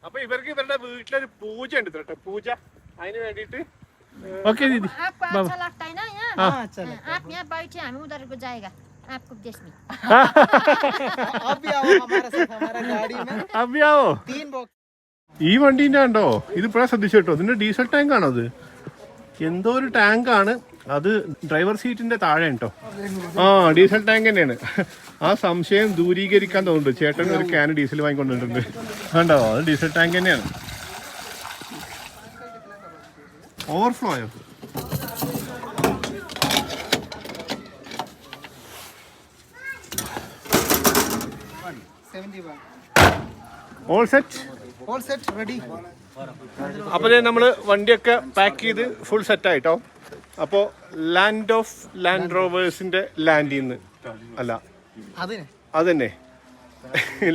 അപ്പൊ ഇവർക്ക് ഇവരുടെ വീട്ടിലൊരു പൂജ ഉണ്ട് കേട്ടോ, പൂജ. അതിന് വേണ്ടിട്ട് ओके दीदी आपको अच्छा लगता है ना यहाँ? हाँ, अच्छा लगता है। आप यहाँ बैठे, हम उधर को जाएगा आपको देश में। आप भी आओ हमारे साथ, हमारा गाड़ी में അപ്പൊ ആവോ 3 बॉक्स। ഈ വണ്ടീൻ്റെ ഉണ്ടോ ഇത് ഇപ്പോഴാണ് ശ്രദ്ധിച്ചു കേട്ടോ. ഇതിന്റെ ഡീസൽ ടാങ്ക് ആണോ അത്? എന്തോ ഒരു ടാങ്ക് ആണ് അത്, ഡ്രൈവർ സീറ്റിന്റെ താഴെ കേട്ടോ. ആ ഡീസൽ ടാങ്ക് തന്നെയാണ്. ആ സംശയം ദൂരീകരിക്കാൻ തോന്നുന്നുണ്ട്. ചേട്ടൻ ഒരു ക്യാൻ ഡീസൽ വാങ്ങിക്കൊണ്ടിട്ടുണ്ട് കണ്ടോ, അത് ഡീസൽ ടാങ്ക് തന്നെയാണ്. ഓവർഫ്ലോ ആയോ? All set, All set, ready. അപ്പോൾ നമ്മൾ വണ്ടിയൊക്കെ പാക്ക് ചെയ്ത് ഫുൾ സെറ്റായിട്ടോ. അപ്പോൾ ലാൻഡ് റോവേഴ്സിന്റെ ലാൻഡിൽ നിന്ന് അല്ല, അതന്നെ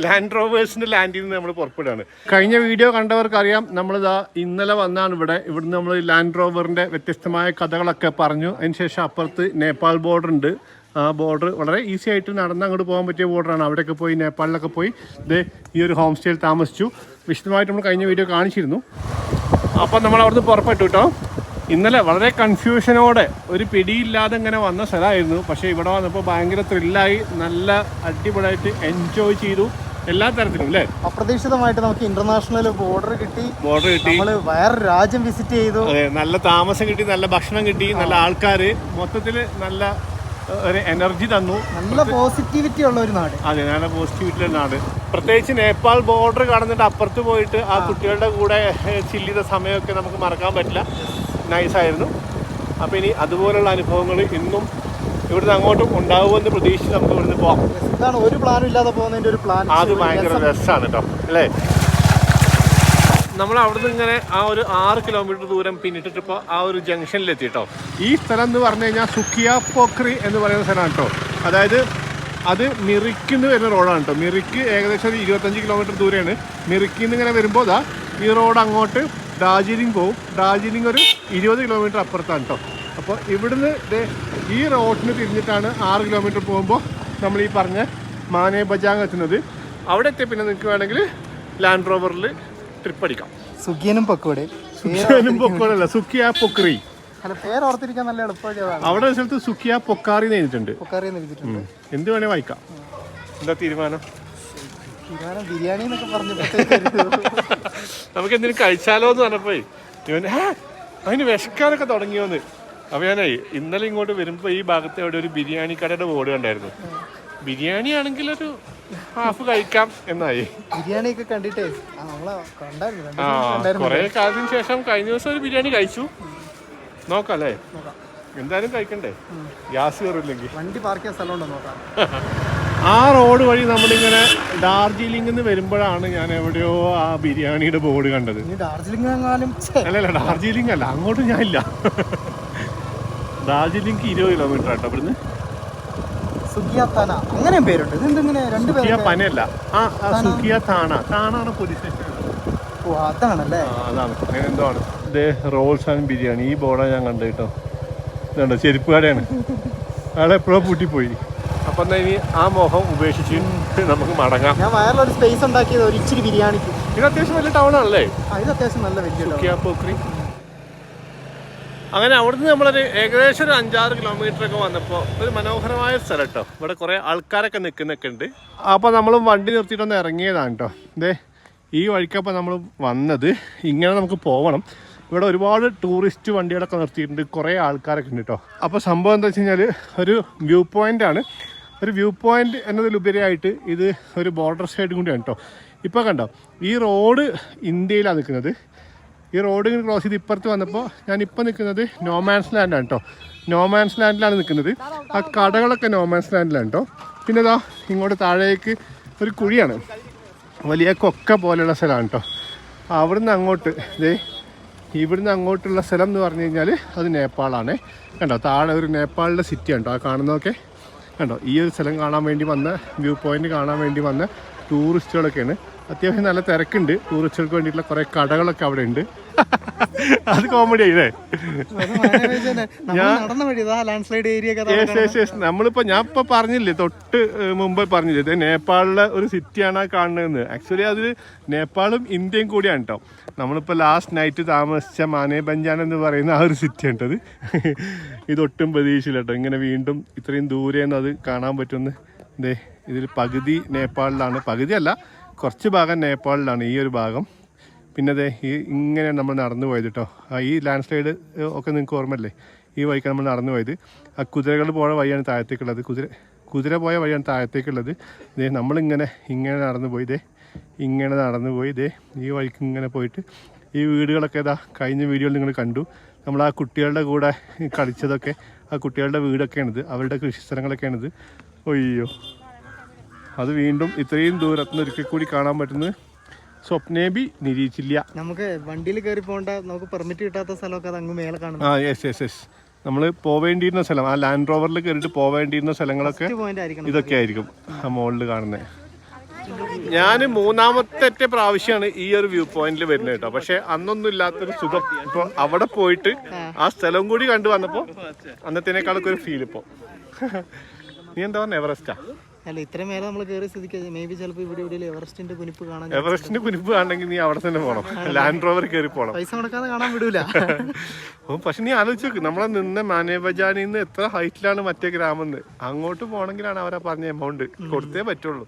ലാൻഡ് റോവേഴ്സിന്റെ ലാൻഡിൽ നിന്ന് നമ്മൾ പുറപ്പെടുകയാണ്. കഴിഞ്ഞ വീഡിയോ കണ്ടവർക്കറിയാം, നമ്മളിതാ ഇന്നലെ വന്നാണ് ഇവിടുന്ന് നമ്മൾ ലാൻഡ് റോവറിന്റെ വ്യത്യസ്തമായ കഥകളൊക്കെ പറഞ്ഞു. അതിനുശേഷം അപ്പുറത്ത് നേപ്പാൾ ബോർഡർ ഉണ്ട്. ആ ബോർഡർ വളരെ ഈസി ആയിട്ട് നടന്ന് അങ്ങോട്ട് പോകാൻ പറ്റിയ ബോർഡറാണ്. അവിടെയൊക്കെ പോയി നേപ്പാളിലൊക്കെ പോയി ഈ ഒരു ഹോം സ്റ്റേയിൽ താമസിച്ചു. വിശദമായിട്ട് നമ്മൾ കഴിഞ്ഞ വീഡിയോ കാണിച്ചിരുന്നു. അപ്പം നമ്മൾ അവിടുന്ന് പുറപ്പെട്ടു കേട്ടോ. ഇന്നലെ വളരെ കൺഫ്യൂഷനോടെ ഒരു പിടിയില്ലാതെ ഇങ്ങനെ വന്ന സ്ഥലമായിരുന്നു. പക്ഷേ ഇവിടെ വന്നപ്പോൾ ഭയങ്കര ത്രില്ലായി, നല്ല അടിപൊളിയായിട്ട് എൻജോയ് ചെയ്തു എല്ലാ തരത്തിലും അല്ലേ. അപ്രതീക്ഷിതമായിട്ട് നമുക്ക് ഇന്റർനാഷണൽ ബോർഡർ കിട്ടി. നമ്മള് വേറെ രാജ്യം വിസിറ്റ് ചെയ്തു. അതെ, നല്ല താമസം കിട്ടി, നല്ല ഭക്ഷണം കിട്ടി, നല്ല ആൾക്കാർ, മൊത്തത്തിൽ നല്ല ഒരു എനർജി തന്നു. നല്ല പോസിറ്റിവിറ്റി ഉള്ള ഒരു നാട്. അതെ, നല്ല പോസിറ്റിവിറ്റി ഉള്ള നാട്. പ്രത്യേകിച്ച് നേപ്പാൾ ബോർഡർ കടന്നിട്ട് അപ്പുറത്ത് പോയിട്ട് ആ കുട്ടികളുടെ കൂടെ ചില്ല് ചെയ്ത സമയമൊക്കെ നമുക്ക് മറക്കാൻ പറ്റില്ല. നൈസായിരുന്നു. അപ്പോൾ ഇനി അതുപോലുള്ള അനുഭവങ്ങൾ ഇന്നും ഇവിടുന്ന് അങ്ങോട്ടും ഉണ്ടാവുമെന്ന് പ്രതീക്ഷിച്ച് നമുക്ക് ഇവിടുന്ന് പോകാം. ഇതാണ് ഒരു പ്ലാനും ഇല്ലാതെ പോകുന്നതിന്റെ ഒരു പ്ലാൻ. അത് ഭയങ്കര രസമാണ് കേട്ടോ അല്ലേ. നമ്മൾ അവിടുന്ന് ഇങ്ങനെ ആ ഒരു 6 കിലോമീറ്റർ ദൂരം പിന്നിട്ടിട്ടിപ്പോൾ ആ ഒരു ജംഗ്ഷനിലെത്തി കേട്ടോ. ഈ സ്ഥലം എന്ന് പറഞ്ഞു കഴിഞ്ഞാൽ സുക്കിയ പോക്രി എന്ന് പറയുന്ന സ്ഥലമാണ് കേട്ടോ. അതായത് അത് മിറിക്കിന്ന് വരുന്ന റോഡാണ് കേട്ടോ. മിറിക്ക് ഏകദേശം ഒരു 25 കിലോമീറ്റർ ദൂരെയാണ്. മിറിക്കിന്ന് ഇങ്ങനെ വരുമ്പോൾ ഈ റോഡ് അങ്ങോട്ട് ഡാർജിലിംഗ് പോവും. ഡാർജിലിംഗ് ഒരു 20 കിലോമീറ്റർ അപ്പുറത്താണ് കേട്ടോ. അപ്പോൾ ഇവിടുന്ന് ഈ റോഡിന് തിരിഞ്ഞിട്ടാണ് 6 കിലോമീറ്റർ പോകുമ്പോൾ നമ്മൾ ഈ പറഞ്ഞ മാനെ ബജാങ് എത്തുന്നത്. അവിടെ എത്തിയ പിന്നെ നിങ്ങൾക്ക് വേണമെങ്കിൽ ലാൻഡ് റോവറിൽ ട്രിപ്പ് അടിക്കാം. സുഖിയനും പൊക്കോടെ, പൊക്കോടല്ല, സുക്കിയ പൊക്രി. പേര് ഓർത്തിരിക്കാൻ നല്ല എളുപ്പമാണ്. അവിടെ ഒരു സ്ഥലത്ത് സുക്കിയ പൊക്കാറി എഴുതിയിട്ടുണ്ട്. എന്ത് വേണേ വായിക്കാം. എന്താ തീരുമാനം? ബിരിയാണി എന്നൊക്കെ പറഞ്ഞു നമുക്ക് എന്തെങ്കിലും കഴിച്ചാലോ എന്ന് പറഞ്ഞപ്പോ ഇവൻ അതിന് വിശക്കാനൊക്കെ തുടങ്ങിയോന്ന്. അപ്പൊ ഞാനേ ഇന്നലെ ഇങ്ങോട്ട് വരുമ്പോ ഈ ഭാഗത്ത് എവിടെ ഒരു ബിരിയാണി കടയുടെ ബോർഡ് കണ്ടായിരുന്നു. ബിരിയാണി ആണെങ്കിൽ ഒരു ഹാഫ് കഴിക്കാം എന്നായി. ബിരിയാണി ഒക്കെ കണ്ടിട്ടേ കൊറേ കാലത്തിന് ശേഷം കഴിഞ്ഞ ദിവസം ഒരു ബിരിയാണി കഴിച്ചു. നോക്കാം അല്ലേ, എന്തായാലും കഴിക്കണ്ടേ, ഗ്യാസ് കയറില്ലെങ്കിൽ. വണ്ടി പാർക്ക് ചെയ്യാൻ സ്ഥലമുണ്ടോ നോക്കാം. ആ റോഡ് വഴി നമ്മളിങ്ങനെ ഡാർജിലിംഗിൽ നിന്ന് വരുമ്പോഴാണ് ഞാൻ എവിടെയോ ആ ബിരിയാണിയുടെ ബോർഡ് കണ്ടത്. ഡാർജിലിംഗ് അല്ലല്ല, ഡാർജിലിംഗ് അല്ല, അങ്ങോട്ട് ഞാൻ ഇല്ല. ഡാർജിലിംഗ് 20 കിലോമീറ്റർ ആട്ടോ ഇവിടുന്ന്. അങ്ങനെ പേരുണ്ട്. സുക്കിയ പനയല്ല, സുക്കിയ താണാണ് പോലീസ് സ്റ്റേഷൻ. അതാണല്ലേ, അതാണ് അങ്ങനെ എന്തോ ആണ്. ഇത് റോൾസ് ആൻഡ് ബിരിയാണി, ഈ ബോർഡാണ് ഞാൻ കണ്ടത് കേട്ടോ. ഇതുണ്ടോ, ചെരുപ്പ് കടയാണ്. അയാളെ എപ്പോഴോ പൂട്ടിപ്പോയി. അപ്പൊ എന്നാ ഇനി ആ മോഹം ഉപേക്ഷിച്ച് നമുക്ക് മടങ്ങാം. ഞാൻ വയറിലൊരു സ്പേസ് ഉണ്ടാക്കിയത് ഒരു ഇച്ചിരി ബിരിയാണിക്ക്. ഇത് അത്യാവശ്യം വലിയ ടൗൺ ആണല്ലേ. ഇത് അത്യാവശ്യം നല്ല വലിയ സുക്കിയ പോക്രി. അങ്ങനെ അവിടുന്ന് നമ്മളൊരു ഏകദേശം ഒരു 5-6 കിലോമീറ്റർ ഒക്കെ വന്നപ്പോൾ ഒരു മനോഹരമായ സ്ഥലം കേട്ടോ. ഇവിടെ കുറേ ആൾക്കാരൊക്കെ നിൽക്കുന്നൊക്കെ ഉണ്ട്. അപ്പോൾ നമ്മൾ വണ്ടി നിർത്തിയിട്ടൊന്ന് ഇറങ്ങിയതാണ് കേട്ടോ. ഈ വഴിക്കപ്പോൾ നമ്മൾ വന്നത് ഇങ്ങനെ നമുക്ക് പോകണം. ഇവിടെ ഒരുപാട് ടൂറിസ്റ്റ് വണ്ടികളൊക്കെ നിർത്തിയിട്ടുണ്ട്, കുറേ ആൾക്കാരൊക്കെ ഉണ്ട് കേട്ടോ. അപ്പോൾ സംഭവം എന്താ വെച്ച് കഴിഞ്ഞാൽ ഒരു വ്യൂ പോയിൻ്റ് ആണ്. ഒരു വ്യൂ പോയിൻ്റ് എന്നതിലുപരിയായിട്ട് ഇത് ഒരു ബോർഡർ സൈഡ് കൂടിയാണ് കേട്ടോ. ഇപ്പോൾ കണ്ടോ, ഈ റോഡ് ഇന്ത്യയിലാണ് നിൽക്കുന്നത്. ഈ റോഡ് ഇങ്ങനെ ക്രോസ് ചെയ്ത് ഇപ്പുറത്ത് വന്നപ്പോൾ ഞാനിപ്പോൾ നിൽക്കുന്നത് നോമാൻസ് ലാൻഡാണ് കേട്ടോ. നോമാൻസ് ലാൻഡിലാണ് നിൽക്കുന്നത്. ആ കടകളൊക്കെ നോമാൻസ് ലാൻഡിലാണ് കേട്ടോ. പിന്നെ ഇതാ ഇങ്ങോട്ട് താഴേക്ക് ഒരു കുഴിയാണ്, വലിയ കൊക്ക പോലെയുള്ള സ്ഥലമാണ് കേട്ടോ. അവിടുന്ന് അങ്ങോട്ട് ഇവിടുന്ന് അങ്ങോട്ടുള്ള സ്ഥലം എന്ന് പറഞ്ഞു കഴിഞ്ഞാൽ അത് നേപ്പാളാണ്. കണ്ടോ, താഴെ ഒരു നേപ്പാളിൻ്റെ സിറ്റിയാണ് കേട്ടോ ആ കാണുന്നതൊക്കെ. കണ്ടോ, ഈ ഒരു സ്ഥലം കാണാൻ വേണ്ടി വന്ന, വ്യൂ പോയിൻ്റ് കാണാൻ വേണ്ടി വന്ന ടൂറിസ്റ്റുകളൊക്കെയാണ്. അത്യാവശ്യം നല്ല തിരക്കുണ്ട്. ടൂറിസ്റ്റുകൾക്ക് വേണ്ടിയിട്ടുള്ള കുറേ കടകളൊക്കെ അവിടെ ഉണ്ട്. അത് കോമഡി ആയില്ലേ? നടന്ന വഴി ലാൻഡ് സ്ലൈഡ് ഏരിയ നമ്മളിപ്പോ ഞാൻ ഇപ്പൊ പറഞ്ഞില്ലേ, തൊട്ട് മുമ്പ് പറഞ്ഞില്ലേ, ഇത് നേപ്പാളിലെ ഒരു സിറ്റിയാണ് ആ കാണുന്നതെന്ന്. ആക്ച്വലി അത് നേപ്പാളും ഇന്ത്യയും കൂടിയാണ് കേട്ടോ. നമ്മളിപ്പോൾ ലാസ്റ്റ് നൈറ്റ് താമസിച്ച മാനേ ബഞ്ചാൻ എന്ന് പറയുന്ന ആ ഒരു സിറ്റി ഉണ്ടത്. ഇതൊട്ടും പ്രതീക്ഷയില്ല കേട്ടോ, ഇങ്ങനെ വീണ്ടും ഇത്രയും ദൂരെയെന്ന് അത് കാണാൻ പറ്റുമെന്ന്. ഇതേ ഇതിൽ പകുതി നേപ്പാളിലാണ്, പകുതിയല്ല കുറച്ച് ഭാഗം നേപ്പാളിലാണ് ഈ ഒരു ഭാഗം. പിന്നെ അതെ ഇങ്ങനെ നമ്മൾ നടന്നു പോയത് കേട്ടോ. ഈ ലാൻഡ് സ്ലൈഡ് ഒക്കെ നിങ്ങൾക്ക് ഓർമ്മയല്ലേ, ഈ വഴിക്ക് നമ്മൾ നടന്നു പോയത്. ആ കുതിരകൾ പോയ വഴിയാണ് താഴത്തേക്കുള്ളത്, കുതിര പോയ വഴിയാണ് താഴത്തേക്കുള്ളത്. ഇതേ നമ്മളിങ്ങനെ നടന്നു പോയി, ഇങ്ങനെ നടന്നു പോയി. ഈ വഴിക്ക് ഇങ്ങനെ പോയിട്ട് ഈ വീടുകളൊക്കെ ഇതാ കഴിഞ്ഞ വീഡിയോയിൽ നിങ്ങൾ കണ്ടു. നമ്മൾ ആ കുട്ടികളുടെ കൂടെ കളിച്ചതൊക്കെ ആ കുട്ടികളുടെ വീടൊക്കെയാണിത്, അവരുടെ കൃഷിസ്ഥലങ്ങളൊക്കെയാണിത്. ഒയ്യോ, അത് വീണ്ടും ഇത്രയും ദൂരത്തുനിന്ന് ഒരിക്കൽ കൂടി കാണാൻ പറ്റുന്നത് സ്വപ്നേബി നിരീക്ഷില്ല. നമുക്ക് വണ്ടിയിൽ കയറി പോകേണ്ട, നമുക്ക് പെർമിറ്റ് കിട്ടാത്ത സ്ഥലമൊക്കെ അത് അങ്ങ് മേലെ കാണും. യെസ് നമ്മൾ പോവേണ്ടിയിരുന്ന സ്ഥലം, ആ ലാൻഡ് റോവറിൽ കയറിയിട്ട് പോവേണ്ടിയിരുന്ന സ്ഥലങ്ങളൊക്കെ ഇതൊക്കെ ആയിരിക്കും ആ മുകളിൽ കാണുന്നത്. ഞാൻ മൂന്നാമത്തെ പ്രാവശ്യമാണ് ഈ ഒരു വ്യൂ പോയിന്റിൽ വരുന്നത് കേട്ടോ. പക്ഷെ അന്നൊന്നും ഇല്ലാത്തൊരു സുഖം ഇപ്പൊ അവിടെ പോയിട്ട് ആ സ്ഥലം കൂടി കണ്ടു വന്നപ്പോ അന്നത്തേനേക്കാളൊക്കെ ഒരു ഫീൽ ഇപ്പൊ. നീ എന്താ പറഞ്ഞ എവറസ്റ്റാ? അല്ല, ഇത്രയും മേലെ നമ്മൾ കയറി സ്ഥിതിക്ക് മേ ബി ചിലപ്പോൾ ഇവിടെ എവറസ്റ്റിന്റെ കുനിപ്പ് കാണാൻ. എവറസ്റ്റിന്റെ കുനിപ്പ് കാണണമെങ്കിൽ നീ അവിടെ തന്നെ പോകണം, ലാൻഡ് റോവർ കയറി പോകണം. പൈസ മുടക്കാതെ കാണാൻ വിടൂല. പക്ഷെ നീ ആലോചിച്ച് നോക്ക്, നമ്മളെ നിന്ന് മാനേ ബജാനിൽ നിന്ന് എത്ര ഹൈറ്റിലാണ് മറ്റേ ഗ്രാമം എന്ന്. അങ്ങോട്ട് പോകണമെങ്കിലാണ് അവരെ പറഞ്ഞ എമൗണ്ട് കൊടുത്തേ പറ്റുള്ളൂ.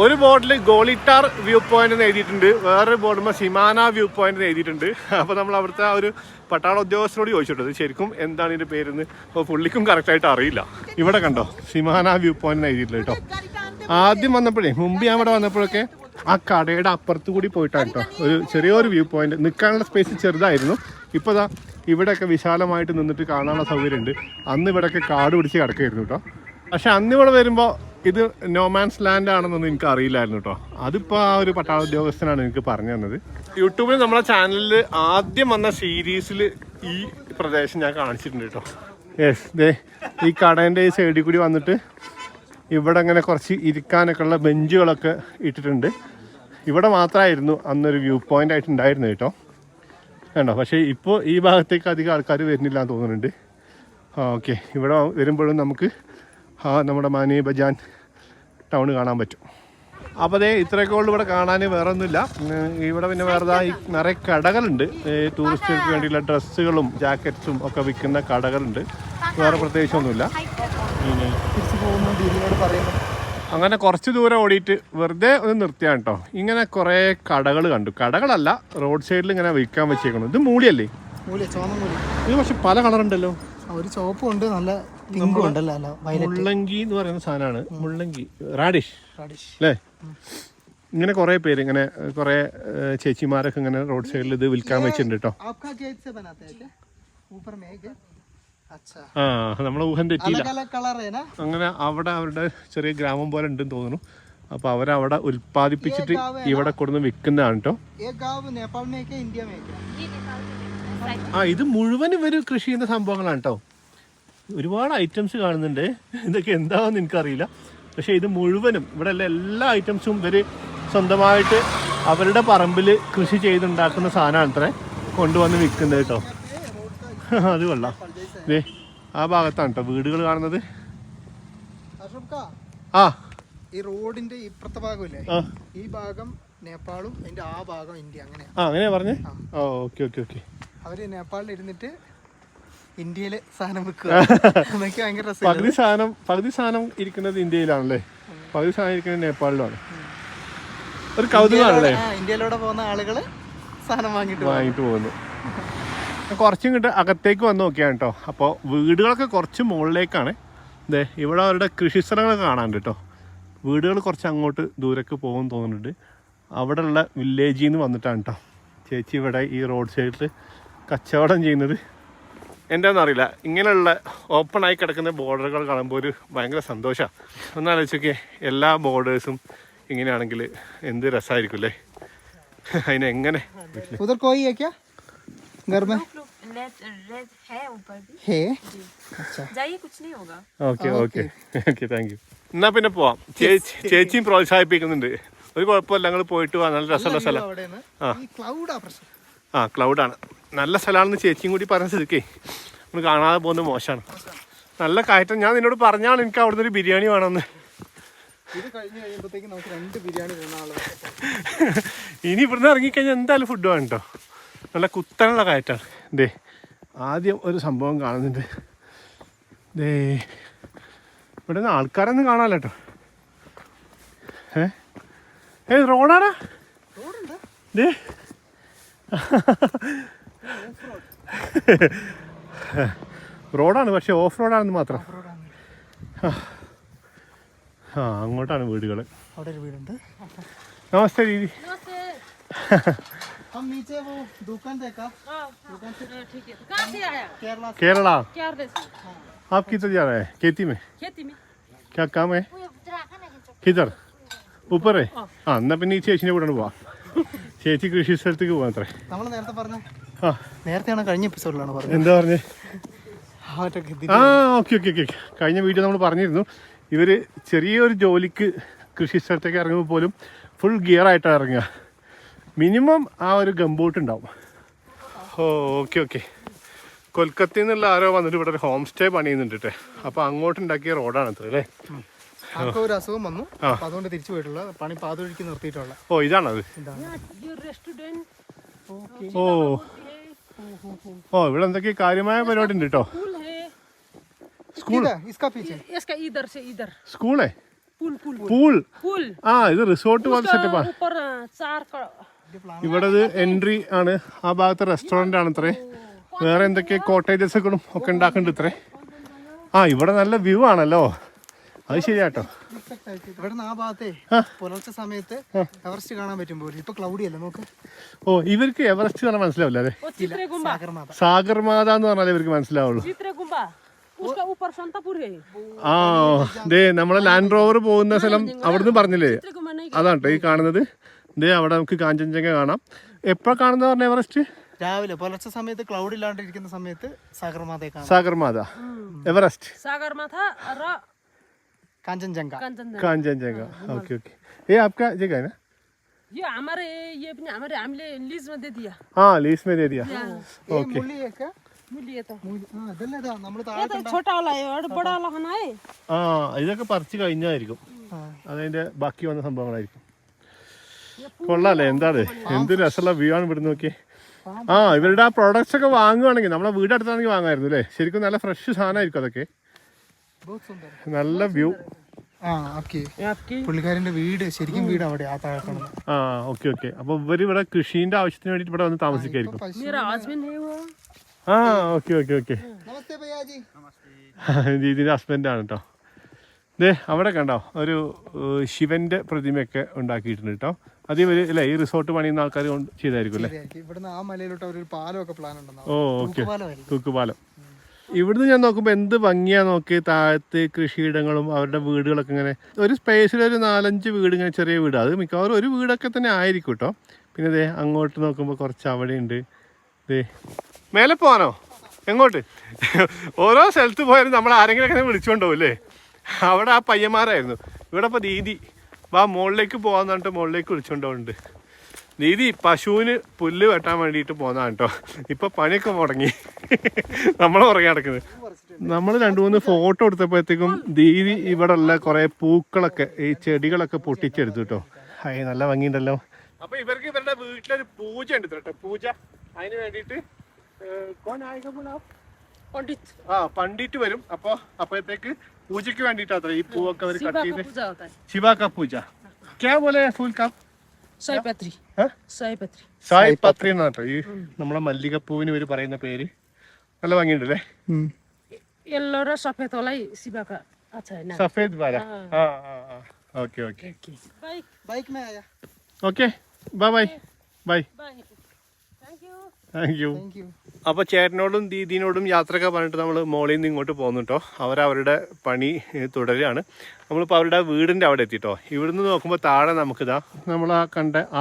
ഒരു ബോർഡിൽ ഗോളിട്ടാർ വ്യൂ പോയിന്റ് എന്ന് എഴുതിയിട്ടുണ്ട്, വേറൊരു ബോർഡിൽ സിമാന വ്യൂ പോയിന്റ് എന്ന് എഴുതിയിട്ടുണ്ട്. അപ്പോൾ നമ്മൾ അവിടുത്തെ ആ ഒരു പട്ടാള ഉദ്യോഗസ്ഥരോട് ചോദിച്ചിട്ടുണ്ട് ശരിക്കും എന്താണ് ഇതിന്റെ പേരെന്ന്. അപ്പോൾ പുള്ളിക്കും കറക്റ്റായിട്ട് അറിയില്ല. ഇവിടെ കണ്ടോ സിമാന വ്യൂ പോയിന്റ് എഴുതിയിട്ടില്ല കേട്ടോ. ആദ്യം വന്നപ്പോഴേ, മുമ്പ് ഞാൻ ഇവിടെ വന്നപ്പോഴൊക്കെ ആ കടയുടെ അപ്പുറത്ത് കൂടി പോയിട്ടാണ് കേട്ടോ ഒരു ചെറിയൊരു വ്യൂ പോയിന്റ്. നിൽക്കാനുള്ള സ്പേസ് ചെറുതായിരുന്നു. ഇപ്പോൾ ദാ ഇവിടെയൊക്കെ വിശാലമായിട്ട് നിന്നിട്ട് കാണാനുള്ള സൗകര്യമുണ്ട്. അന്ന് ഇവിടെയൊക്കെ കാട് പിടിച്ച് കിടക്കായിരുന്നു കേട്ടോ. പക്ഷെ അന്ന് ഇവിടെ വരുമ്പോൾ ഇത് നോമാൻസ് ലാൻഡ് ആണെന്നൊന്നും എനിക്ക് അറിയില്ലായിരുന്നു കേട്ടോ. അതിപ്പോൾ ആ ഒരു പട്ടാള ഉദ്യോഗസ്ഥനാണ് എനിക്ക് പറഞ്ഞു തന്നത്. യൂട്യൂബിൽ നമ്മളെ ചാനലിൽ ആദ്യം വന്ന സീരീസിൽ ഈ പ്രദേശം ഞാൻ കാണിച്ചിട്ടുണ്ട് കേട്ടോ. യെസ്, ഈ കടേൻ്റെ ഈ സൈഡിൽ കൂടി വന്നിട്ട് ഇവിടെ അങ്ങനെ കുറച്ച് ഇരിക്കാനൊക്കെ ഉള്ള ബെഞ്ചുകളൊക്കെ ഇട്ടിട്ടുണ്ട്. ഇവിടെ മാത്രമായിരുന്നു അന്നൊരു വ്യൂ പോയിന്റ് ആയിട്ട് ഉണ്ടായിരുന്നു കേട്ടോ. വേണ്ടോ, പക്ഷേ ഇപ്പോൾ ഈ ഭാഗത്തേക്ക് അധികം ആൾക്കാർ വരുന്നില്ല എന്ന് തോന്നുന്നുണ്ട്. ഓക്കെ, ഇവിടെ വരുമ്പോഴും നമുക്ക് നമ്മുടെ മാനേ ബജാൻ ടൗൺ കാണാൻ പറ്റും. അപ്പോൾ അതേ ഇത്രയൊക്കെ ഉള്ളു ഇവിടെ കാണാൻ, വേറെ ഒന്നുമില്ല. ഇവിടെ പിന്നെ വേറെ നിറയെ കടകളുണ്ട്, ടൂറിസ്റ്റുകൾക്ക് വേണ്ടിയുള്ള ഡ്രസ്സുകളും ജാക്കറ്റ്സും ഒക്കെ വിൽക്കുന്ന കടകളുണ്ട്. വേറെ പ്രത്യേകിച്ചൊന്നുമില്ല. അങ്ങനെ കുറച്ച് ദൂരം ഓടിയിട്ട് വെറുതെ ഒന്ന് നിർത്തിയാണ് കേട്ടോ. ഇങ്ങനെ കുറേ കടകൾ കണ്ടു. കടകളല്ല, റോഡ് സൈഡിൽ ഇങ്ങനെ വിൽക്കാൻ വെച്ചേക്കണം. ഇത് മൂളിയല്ലേ? ഇത് പക്ഷെ പല കളറുണ്ടല്ലോ. ഒരു ചുവപ്പും ഉണ്ട്, നല്ല പിങ്കും ഉണ്ടല്ലോ. മുള്ളങ്കി എന്ന് പറയുന്ന സാധനമാണ്. മുള്ളങ്കി, റാഡിഷ് അല്ലേ? ഇങ്ങനെ കുറേ പേര്, ഇങ്ങനെ കുറേ ചേച്ചിമാരൊക്കെ ഇങ്ങനെ റോഡ് സൈഡിൽ ഇത് വിൽക്കാൻ വെച്ചിട്ടുണ്ട് കേട്ടോ. ആ, നമ്മളെ ഊഹം തെറ്റിയില്ല. അങ്ങനെ അവിടെ അവരുടെ ചെറിയ ഗ്രാമം പോലെ ഉണ്ടെന്ന് തോന്നുന്നു. അപ്പൊ അവരവിടെ ഉൽപ്പാദിപ്പിച്ചിട്ട് ഇവിടെ കൊടുന്ന് വിൽക്കുന്നതാണ് കേട്ടോ. ഇത് മുഴുവൻ ഇവര് കൃഷി ചെയ്യുന്ന സംഭവങ്ങളാണ് കേട്ടോ. ഒരുപാട് ഐറ്റംസ് കാണുന്നുണ്ട്. ഇതൊക്കെ എന്താണെന്ന് എനിക്കറിയില്ല. പക്ഷെ ഇത് മുഴുവനും ഇവിടെ എല്ലാ ഐറ്റംസും ഇവര് സ്വന്തമായിട്ട് അവരുടെ പറമ്പിൽ കൃഷി ചെയ്തുണ്ടാക്കുന്ന സാധനമാണ് അത്ര കൊണ്ടുവന്ന് വിൽക്കുന്നത് കേട്ടോ. അത് കൊള്ളാം. ആ ഭാഗത്താണ് കേട്ടോ വീടുകൾ കാണുന്നത്. ആ, ഈ റോഡിന്റെ ഇപ്പുറത്തെ ഭാഗമില്ലേ, ഈ ഭാഗം നേപ്പാളും അതിന്റെ ആ ഭാഗം ഇന്ത്യ. അങ്ങനെ പറഞ്ഞേ. Okay okay okay. അവര് നേപ്പാളിൽ ഇരുന്നിട്ട് ഇന്ത്യയിലെ സാധനം വെക്കുക. പകുതി സാധനം ഇരിക്കുന്നത് ഇന്ത്യയിലാണല്ലേ, പകുതി സാധനം ഇരിക്കുന്നത് നേപ്പാളിലാണ്. ഒരു കൗതുകമാണല്ലേ, ഇന്ത്യയിലൂടെ പോകുന്ന ആളുകള് സാധനം വാങ്ങിട്ട് പോകുന്നു. കുറച്ചും കിட்ட അകത്തേക്ക് വന്ന് നോക്കിയാണ് കേട്ടോ. അപ്പോൾ വീടുകളൊക്കെ കുറച്ച് മുകളിലേക്കാണ്. ഇവിടെ അവരുടെ കൃഷിസ്ഥലങ്ങളൊക്കെ കാണാനുണ്ട് കേട്ടോ. വീടുകൾ കുറച്ച് അങ്ങോട്ട് ദൂരേക്ക് പോകും തോന്നുന്നുണ്ട്. അവിടെ ഉള്ള വില്ലേജിൽ നിന്ന് വന്നിട്ടാണ് കേട്ടോ ചേച്ചി ഇവിടെ ഈ റോഡ് സൈഡിൽ കച്ചവടം ചെയ്യുന്നത്. എന്താണെന്നറിയില്ല, ഇങ്ങനെയുള്ള ഓപ്പണായി കിടക്കുന്ന ബോർഡറുകൾ കാണുമ്പോൾ ഒരു ഭയങ്കര സന്തോഷമാണ്. ഒന്നാലോചിച്ചൊക്കെ എല്ലാ ബോർഡേഴ്സും ഇങ്ങനെയാണെങ്കിൽ എന്ത് രസമായിരിക്കും അല്ലേ. അതിനെങ്ങനെ okay okay okay, thank you. എന്നാ പിന്നെ പോവാം. ചേച്ചിയും പ്രോത്സാഹിപ്പിക്കുന്നുണ്ട്. ഒരു കുഴപ്പമില്ല, ഞങ്ങൾ പോയിട്ട് പോവാം. നല്ല രസമുള്ള സ്ഥലം. ആ, ക്ലൗഡാണ്. നല്ല സ്ഥലമാണെന്ന് ചേച്ചിയും കൂടി പറഞ്ഞ സ്ഥിതിക്കേ നമ്മൾ കാണാതെ പോകുന്നത് മോശമാണ്. നല്ല കയറ്റം. ഞാൻ നിന്നോട് പറഞ്ഞാണ് എനിക്ക് അവിടുന്ന് ഒരു ബിരിയാണി വേണമെന്ന്. ഇത് കഴിഞ്ഞ് കഴിയുമ്പോഴത്തേക്ക് നമുക്ക് 2 ബിരിയാണി തിന്നാനുള്ള. ഇനി ഇവിടുന്ന് ഇറങ്ങിക്കഴിഞ്ഞാൽ എന്തായാലും ഫുഡ് വേണം കേട്ടോ. നല്ല കുത്തനുള്ള കയറ്റാണ്. ദേ ആദ്യം ഒരു സംഭവം കാണുന്നുണ്ട്. ദേ ഇവിടെ നിന്ന് ആൾക്കാരൊന്നും കാണാമല്ലോ കേട്ടോ. റോഡാടാ ദേ. റോഡാണ്, പക്ഷെ ഓഫ് റോഡാണെന്ന് മാത്രം. ആ അങ്ങോട്ടാണ് വീടുകൾ. അവിടെ ഒരു വീടുണ്ട്. നമസ്തേ ദീദി. हम नीचे वो दुकान देखा। दुकान से ठीक है। कहाँ से आया? केरला. केरला से। आप किधर जा रहे हैं? खेती में. खेती में। क्या काम है? किधर? ऊपर है. ആ എന്നാ പിന്നെ ഈ ചേച്ചിനെ കൂടെ പോവാം. ചേച്ചി കൃഷി സ്ഥലത്തേക്ക് പോകാൻ അത്രേ. നമ്മൾ നേരത്തെ പറഞ്ഞ ആ നേരത്തെയാണ് കഴിഞ്ഞ എപ്പിസോഡിലാണ് പറഞ്ഞത്. എന്താ പറഞ്ഞേ? ആ ഓക്കെ ഓക്കെ ഓക്കെ. കഴിഞ്ഞ വീഡിയോ നമ്മൾ പറഞ്ഞിരുന്നു ഇവർ ചെറിയൊരു ജോലിക്ക് കൃഷി സ്ഥലത്തേക്ക് ഇറങ്ങുമ്പോൾ പോലും ഫുൾ ഗിയർ ആയിട്ടാണ് ഇറങ്ങുക. മിനിമം ആ ഒരു ഗംബൂട്ട് ഉണ്ടാവും. ഓ ഓക്കെ ഓക്കെ. കൊൽക്കത്തയിൽ നിന്നുള്ള ആരോ വന്നിട്ട് ഇവിടെ ഒരു ഹോം സ്റ്റേ പണിയുന്നുണ്ട് കേട്ടോ. അപ്പോൾ അങ്ങോട്ട് ഉണ്ടാക്കിയ റോഡാണ് അത്ര അല്ലേ? ഒരു അസുഖം വന്നു, അതുകൊണ്ട് തിരിച്ചു പോയിട്ടുള്ള പണി പാതൊഴുക്കി നിർത്തിയിട്ടുള്ള. ഓ ഇതാണത്. ഓ ഓ ഇവിടെ എന്തൊക്കെ കാര്യമായ പരിപാടി ഉണ്ട് കേട്ടോ. സ്കൂൾ സ്കൂളേ പൂൾ. ആ ഇത് റിസോർട്ട് പോലെ സെറ്റപ്പാ. ഇവിടെ എൻട്രി ആണ്. ആ ഭാഗത്ത് റെസ്റ്റോറന്റ് ആണ് ഇത്രേ. വേറെ എന്തൊക്കെ കോട്ടേജസുകളും ഒക്കെ ഉണ്ടാക്കുന്നുണ്ട് ഇത്രേ. ആ ഇവിടെ നല്ല വ്യൂ ആണല്ലോ. അത് ശരിയാട്ടോ. ഇവിടെ ആ ഭാഗത്തെ പുലർച്ചെ സമയത്ത് എവറസ്റ്റ് കാണാൻ പറ്റും പോലെ. ഇപ്പൊ ക്ലൗഡി അല്ലേ നോക്ക്. ഓ ഇവർക്ക് എവറസ്റ്റ് കാണാൻ മനസ്സിലാവില്ല അല്ലേ? സാഗർമാത എന്ന് പറഞ്ഞാലേ ഇവർക്ക് മനസ്സിലാവുള്ളൂ. ആ ദേ നമ്മളെ ലാൻഡ് റോവർ പോകുന്ന സ്ഥലം അവിടുന്ന് പറഞ്ഞില്ലേ, അതാണ് ഈ കാണുന്നത്. ദേ അവിടെ നമുക്ക് കാഞ്ചൻജംഗ കാണാം. എപ്പോ കാണുന്ന പറഞ്ഞ എവറസ്റ്റ്? രാവിലെ പുലർച്ചെ സമയത്ത് ക്ലൗഡ് ഇല്ലാണ്ടിരിക്കുന്ന സമയത്ത് Sagarmatha. Sagarmatha Everest Kanchenjunga. Kanchenjunga okay okay. ये आपका जगह है ना? ये हमारे हमने लीज में दे दिया. हाँ लीज में दे दिया. ओके. मूली है क्या? मूली है तो. हाँ दल्लेदा നമ്മൾ താഴെ കണ്ട. छोटा वाला है और बड़ा वाला खाना है. ആ ഇതൊക്കെ പറിച്ച് കഴിഞ്ഞായിരിക്കും. അതിന്റെ ബാക്കി വന്ന സംഭവങ്ങളായിരിക്കും. കൊള്ളാല്ലേ? എന്താണ് എന്ത് രസമുള്ള വ്യൂ ആണ് ഇവിടെ നോക്കിയേ. ആ ഇവരുടെ ആ പ്രോഡക്ട്സ് ഒക്കെ വാങ്ങുവാണെങ്കിൽ നമ്മളെ വീട് അടുത്താണെങ്കിൽ വാങ്ങായിരുന്നു അല്ലേ? ശരിക്കും നല്ല ഫ്രഷ് സാധനമായിരിക്കും അതൊക്കെ. നല്ല വ്യൂ. പുള്ളിക്കാരന്റെ വീട് ശരിക്കും വീട് അവിടെ ആ താഴെ. ആ ഓക്കെ ഓക്കെ. അപ്പൊ ഇവര് ഇവിടെ കൃഷിന്റെ ആവശ്യത്തിന് വേണ്ടിട്ട് ഇവിടെ വന്ന് താമസിക്കായിരിക്കും. ആ ഓക്കെ ഓക്കെ ഓക്കെ. ദീദിന്റെ ഹസ്ബൻഡ് ആണ് കേട്ടോ. ദേ അവിടെ കണ്ടോ ഒരു ശിവന്റെ പ്രതിമയൊക്കെ ഉണ്ടാക്കിയിട്ടുണ്ട് കേട്ടോ. അത് ഇവര് അല്ലേ ഈ റിസോർട്ട് പണിയുന്ന ആൾക്കാർ ചെയ്തായിരിക്കും അല്ലേ? ഇവിടുന്ന് ആ മലയിലോട്ട് ഒരു പാലമൊക്കെ പ്ലാൻ ഉണ്ടെന്ന്. ഓ ഓക്കെ. തൂക്കുപാലം. ഇവിടുന്ന് ഞാൻ നോക്കുമ്പോൾ എന്ത് ഭംഗിയാ നോക്കി. താഴത്ത് കൃഷിയിടങ്ങളും അവരുടെ വീടുകളൊക്കെ ഇങ്ങനെ ഒരു സ്പേസിലൊരു 4-5 വീട് ഇങ്ങനെ ചെറിയ വീട്. അത് മിക്കവാറും ഒരു വീടൊക്കെ തന്നെ ആയിരിക്കും കേട്ടോ. പിന്നെ ദേ അങ്ങോട്ട് നോക്കുമ്പോൾ കുറച്ച് അവിടെ ഉണ്ട്. ദേ മേലെ പോകാനോ? എങ്ങോട്ട്? ഓരോ സ്ഥലത്ത് പോയാലും നമ്മൾ ആരെങ്കിലുമൊക്കെ ഇങ്ങനെ വിളിച്ചുകൊണ്ടുപോകും അല്ലേ? അവിടെ ആ പയ്യന്മാരായിരുന്നു. ഇവിടെ ഇപ്പോൾ ദീദി വാ മുകളിലേക്ക് പോകാൻ പറഞ്ഞിട്ട് മുകളിലേക്ക് വിളിച്ചുകൊണ്ടുപോകുന്നുണ്ട്. ദീദി പശുവിന് പുല്ല് വെട്ടാൻ വേണ്ടിയിട്ട് പോന്നതാണ് കേട്ടോ. ഇപ്പൊ പണിയൊക്കെ മുടങ്ങി. നമ്മളെ പുറകെ നടക്കുന്നത്. നമ്മൾ 2-3 ഫോട്ടോ എടുത്തപ്പോഴത്തേക്കും ദീദി ഇവിടെ ഉള്ള കുറെ പൂക്കളൊക്കെ ഈ ചെടികളൊക്കെ പൊട്ടിച്ചെടുത്തു കേട്ടോ. ഹായ് നല്ല ഭംഗിയുണ്ടല്ലോ. അപ്പൊ ഇവർക്ക് ഇവരുടെ വീട്ടിലൊരു പൂജ ഉണ്ട് കേട്ടോ. പൂജ അതിന് വേണ്ടിയിട്ട് പണ്ഡിറ്റ് വരും. അപ്പൊ അപ്പോഴത്തേക്ക് പൂജയ്ക്ക് വേണ്ടിയിട്ടാത്ര ഈ പൂവൊക്കെ അവർ കട്ട് ചെയ്ത്. ശിവ കാ പൂജ ക്യാ ബോലെ ഫൂൽ കാ? സായി പത്രി എന്നാട്ടോ ഈ നമ്മളെ മല്ലികപ്പൂവിന് ഇവര് പറയുന്ന പേര്. നല്ല ഭംഗിയുണ്ടല്ലേ? സഫേദ് വാല. Okay okay okay. Bye bye bye. Thank you. അപ്പോൾ ചേട്ടനോടും ദീദിനോടും യാത്രയൊക്കെ പറഞ്ഞിട്ട് നമ്മൾ മോളിൽ നിന്ന് ഇങ്ങോട്ട് പോകുന്നു കേട്ടോ. അവരവരുടെ പണി തുടരുകയാണ്. നമ്മളിപ്പോൾ അവരുടെ വീടിൻ്റെ അവിടെ എത്തിട്ടോ. ഇവിടുന്ന് നോക്കുമ്പോൾ താഴെ നമുക്കിതാ നമ്മൾ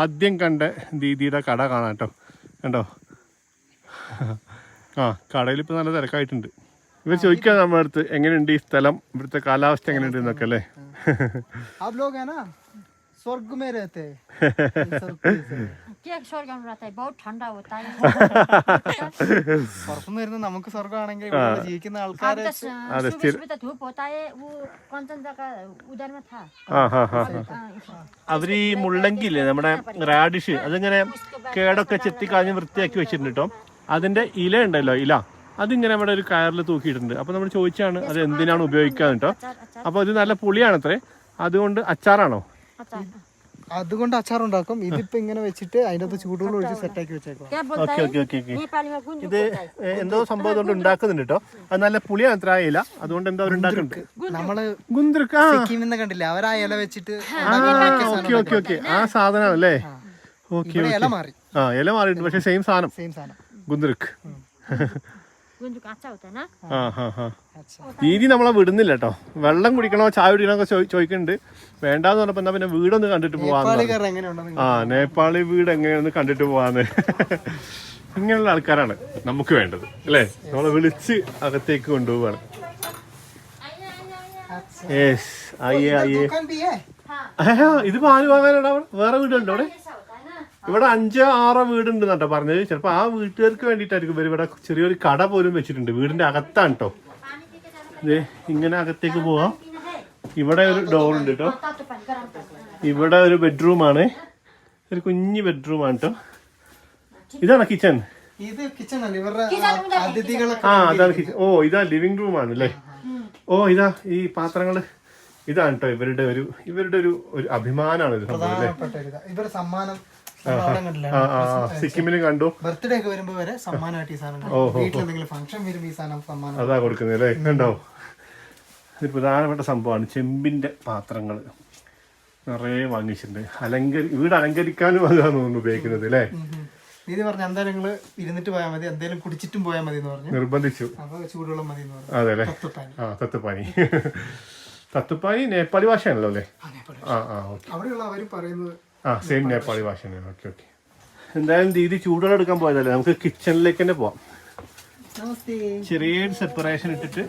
ആദ്യം കണ്ട ദീദിയുടെ കട കാണാം കേട്ടോ. കണ്ടോ? ആ കടയിൽ ഇപ്പോൾ നല്ല തിരക്കായിട്ടുണ്ട്. ഇവർ ചോദിക്കുക നമ്മുടെ അടുത്ത് എങ്ങനെയുണ്ട് ഈ സ്ഥലം, ഇവിടുത്തെ കാലാവസ്ഥ എങ്ങനെയുണ്ട് എന്നൊക്കെ അല്ലേ? स्वर्ग में रहते हैं क्या स्वर्ग में रहता है बहुत ठंडा होता है പുറത്തുനിന്ന് വരുന്ന നമുക്ക് സ്വർഗമാണെങ്കിൽ ഇവിടെ ജീവിക്കുന്ന ആൾക്കാരെ अब तो सुबह सुबह तो धूप होता है वो कंचनजंगा उधर में था അവർ ഈ മുള്ളങ്കി ഇല്ലേ നമ്മുടെ റാഡിഷ് അതിങ്ങനെ കേടൊക്കെ ചെത്തിക്കളഞ്ഞ് വൃത്തിയാക്കി വെച്ചിട്ടുണ്ട് കേട്ടോ. അതിന്റെ ഇല ഉണ്ടല്ലോ, ഇല അതിങ്ങനെ നമ്മുടെ ഒരു കയറിൽ തൂക്കിയിട്ടുണ്ട്. അപ്പൊ നമ്മൾ ചോദിച്ചാണ് അത് എന്തിനാണ് ഉപയോഗിക്കുക കേട്ടോ. അപ്പൊ ഇത് നല്ല പുളിയാണത്രേ, അതുകൊണ്ട് അച്ചാറാണോ? അതുകൊണ്ട് അച്ചാർ ഉണ്ടാക്കും. ഇതിപ്പോ ഇങ്ങനെ വെച്ചിട്ട് അതിന്റെ അകത്ത് ചൂടുവെള്ളം ഒഴിച്ച് സെറ്റാക്കി വെച്ചേക്കും. क्या बोलता ഓക്കെ है ഓക്കെ ഓക്കെ ഓക്കെ. नेपाली में गुन्द्रुक ഇത് बोलता है എന്തോ സംഭവം കൊണ്ട് ഉണ്ടാക്കുന്നുണ്ട് കേട്ടോ. അത് നല്ല പുളിയാണ് അത്ര ഇല, അതുകൊണ്ട് എന്താ അവർ ഉണ്ടാക്കുന്നുണ്ട്. നമ്മള് ഗുന്ദ്രുക്ക. സിക്കിമിന്ന് കണ്ടില്ലേ, അവരാ ഇല വെച്ചിട്ട് ഓക്കെ ഓക്കെ ഓക്കെ, ആ സാധനമാണല്ലേ. ഓക്കെ ഇല മാറി, ആ ഇല മാറിയിട്ടുണ്ട്, പക്ഷെ സെയിം സാധനം സെയിം സാധനം ഗുന്ദ്രുക്ക്. गुन्द्रुक अच्छा होता है ना ആ ഹാ ഹാ. രീതി നമ്മളെ വിടുന്നില്ല കേട്ടോ. വെള്ളം കുടിക്കണോ ചായ കുടിക്കണോ ചോദിക്കുന്നുണ്ട്. വേണ്ടാന്ന് പറഞ്ഞപ്പോ എന്നാ പിന്നെ വീടൊന്ന് കണ്ടിട്ട് പോവാന്ന്. നേപ്പാളിക്കാർ എങ്ങനെയുണ്ടെന്ന് ആ നേപ്പാളി വീട് എങ്ങനെയാന്ന് കണ്ടിട്ട് പോവാന്ന്. ഇങ്ങനെയുള്ള ആൾക്കാരാണ് നമുക്ക് വേണ്ടത് അല്ലേ. നമ്മളെ വിളിച്ച് അകത്തേക്ക് കൊണ്ടുപോവാണ്. യെസ് അയ്യേ അയ്യേ. दुकान भी है ഇത് പാല് വാങ്ങാനാണ് വേറെ വീടുണ്ടോ അവിടെ? ഇവിടെ 5-6 വീടുണ്ട് കേട്ടോ പറഞ്ഞത്. ചിലപ്പോ ആ വീട്ടുകാർക്ക് വേണ്ടിയിട്ടായിരിക്കും ഇവർ ഇവിടെ ചെറിയൊരു കട പോലും വെച്ചിട്ടുണ്ട്. വീടിന്റെ അകത്താണ് കേട്ടോ. ഇങ്ങനെ അകത്തേക്ക് പോവാം. ഇവിടെ ഒരു ഡോർ ഉണ്ട് കേട്ടോ. ഇവിടെ ഒരു ബെഡ്റൂമാണ്, ഒരു കുഞ്ഞു ബെഡ്റൂമാണ് കേട്ടോ. ഇതാണ് കിച്ചൺ. ഇത് കിച്ചൺ അല്ല, ഇവരുടെ അതിഥികളൊക്കെ ആ അതാണ് കിച്ചൺ. ഓ ഇതാ ലിവിംഗ് റൂം ആണ് അല്ലേ. ഓ ഇതാ ഈ പാത്രങ്ങള് ഇതാണ് കേട്ടോ ഇവരുടെ ഒരു അഭിമാനമാണ് ഇത് സംഭവം അല്ലേ. പ്രധാനപ്പെട്ട ഒരു ഇതാ. ഇവരുടെ സമ്മാനം അവിടെ കണ്ടില്ലേ, സിക്കിമിൽ കണ്ടു. ബർത്ത്ഡേ ഒക്കെ വരുമ്പോ വരെ സമ്മാനമായിട്ട് ഈ സാധനം വീട്ടിൽ എന്തെങ്കിലും ഫംഗ്ഷൻ വരുമ്പോ ഈ സാധനം സമ്മാനം അതാ കൊടുക്കുന്നത് അല്ലേ. കണ്ടോ, ഇത് പ്രധാനപ്പെട്ട സംഭവമാണ്. ചെമ്പിന്റെ പാത്രങ്ങൾ നിറയെ വാങ്ങിച്ചിട്ടുണ്ട്. വീട് അലങ്കരിക്കാനും അതാണ് തോന്നുന്നു ഉപയോഗിക്കുന്നത് അല്ലേ. നീതി പറഞ്ഞ എന്തായാലും നിങ്ങള് ഇരുന്നിട്ട് പോയാൽ മതി, എന്തെങ്കിലും കുടിച്ചിട്ടും പോയാൽ മതി എന്ന് പറഞ്ഞു. നിർബന്ധിച്ചു. അപ്പൊ ചൂടുവെള്ളം മതി എന്ന് പറഞ്ഞു. അതെ അല്ലേ. ആ തത്തുപ്പാനി. തത്തുപ്പാനി നേപ്പാളി ഭാഷയാണല്ലോ അല്ലേ. ആ ആ ഓക്കെ. അവിടെയുള്ള അവര് പറയുന്നത് ആ സെയിം നേപ്പാളി ഭാഷ തന്നെയാണ്. Okay okay. എന്തായാലും ദീദി ചൂടുവെള്ളം എടുക്കാൻ പോയതല്ലേ, നമുക്ക് കിച്ചണിലേക്ക് തന്നെ പോവാം. ചെറിയൊരു സെപ്പറേഷൻ ഇട്ടിട്ട്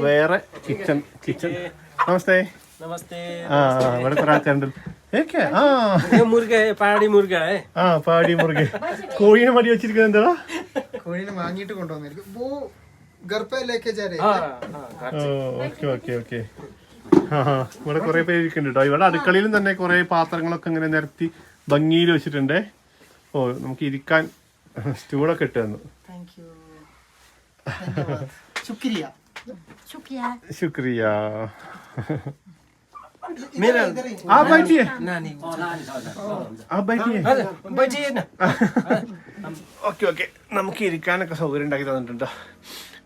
വേറെ കിച്ചൺ. നമസ്തേ. नमस्ते। ഇവിടെ കുറെ ആൾക്കാരുണ്ട്. ये मुर्गा है, पहाड़ी मुर्गा है। ആ പാടി മുറുകെ കോഴിനെ മടി വെച്ചിരിക്കുന്നത് എന്താ? കോഴിനെ വാങ്ങിയിട്ട് കൊണ്ടുവന്നിരിക്കും. वो घर पे लेके जा रहे हैं। Okay okay okay. ഇവിടെ കുറെ പേര് ഇരിക്കുന്നുണ്ട് കേട്ടോ. ഇവിടെ അടുക്കളയിലും തന്നെ കുറെ പാത്രങ്ങളൊക്കെ ഇങ്ങനെ നിരത്തി ഭംഗിയിൽ വെച്ചിട്ടുണ്ട്. ഓ നമുക്ക് ഇരിക്കാൻ സ്റ്റൂളൊക്കെ ഇട്ട് തന്നു. Thank you. धन्यवाद. शुक्रिया. शुक्रिया ശുക്രിയ. मेरा ആ बैठिए नानी ആ बैठिए. बैठिए ना। Okay okay. നമുക്ക് ഇരിക്കാനൊക്കെ സൗകര്യം ഉണ്ടാക്കി തന്നിട്ടുണ്ട്.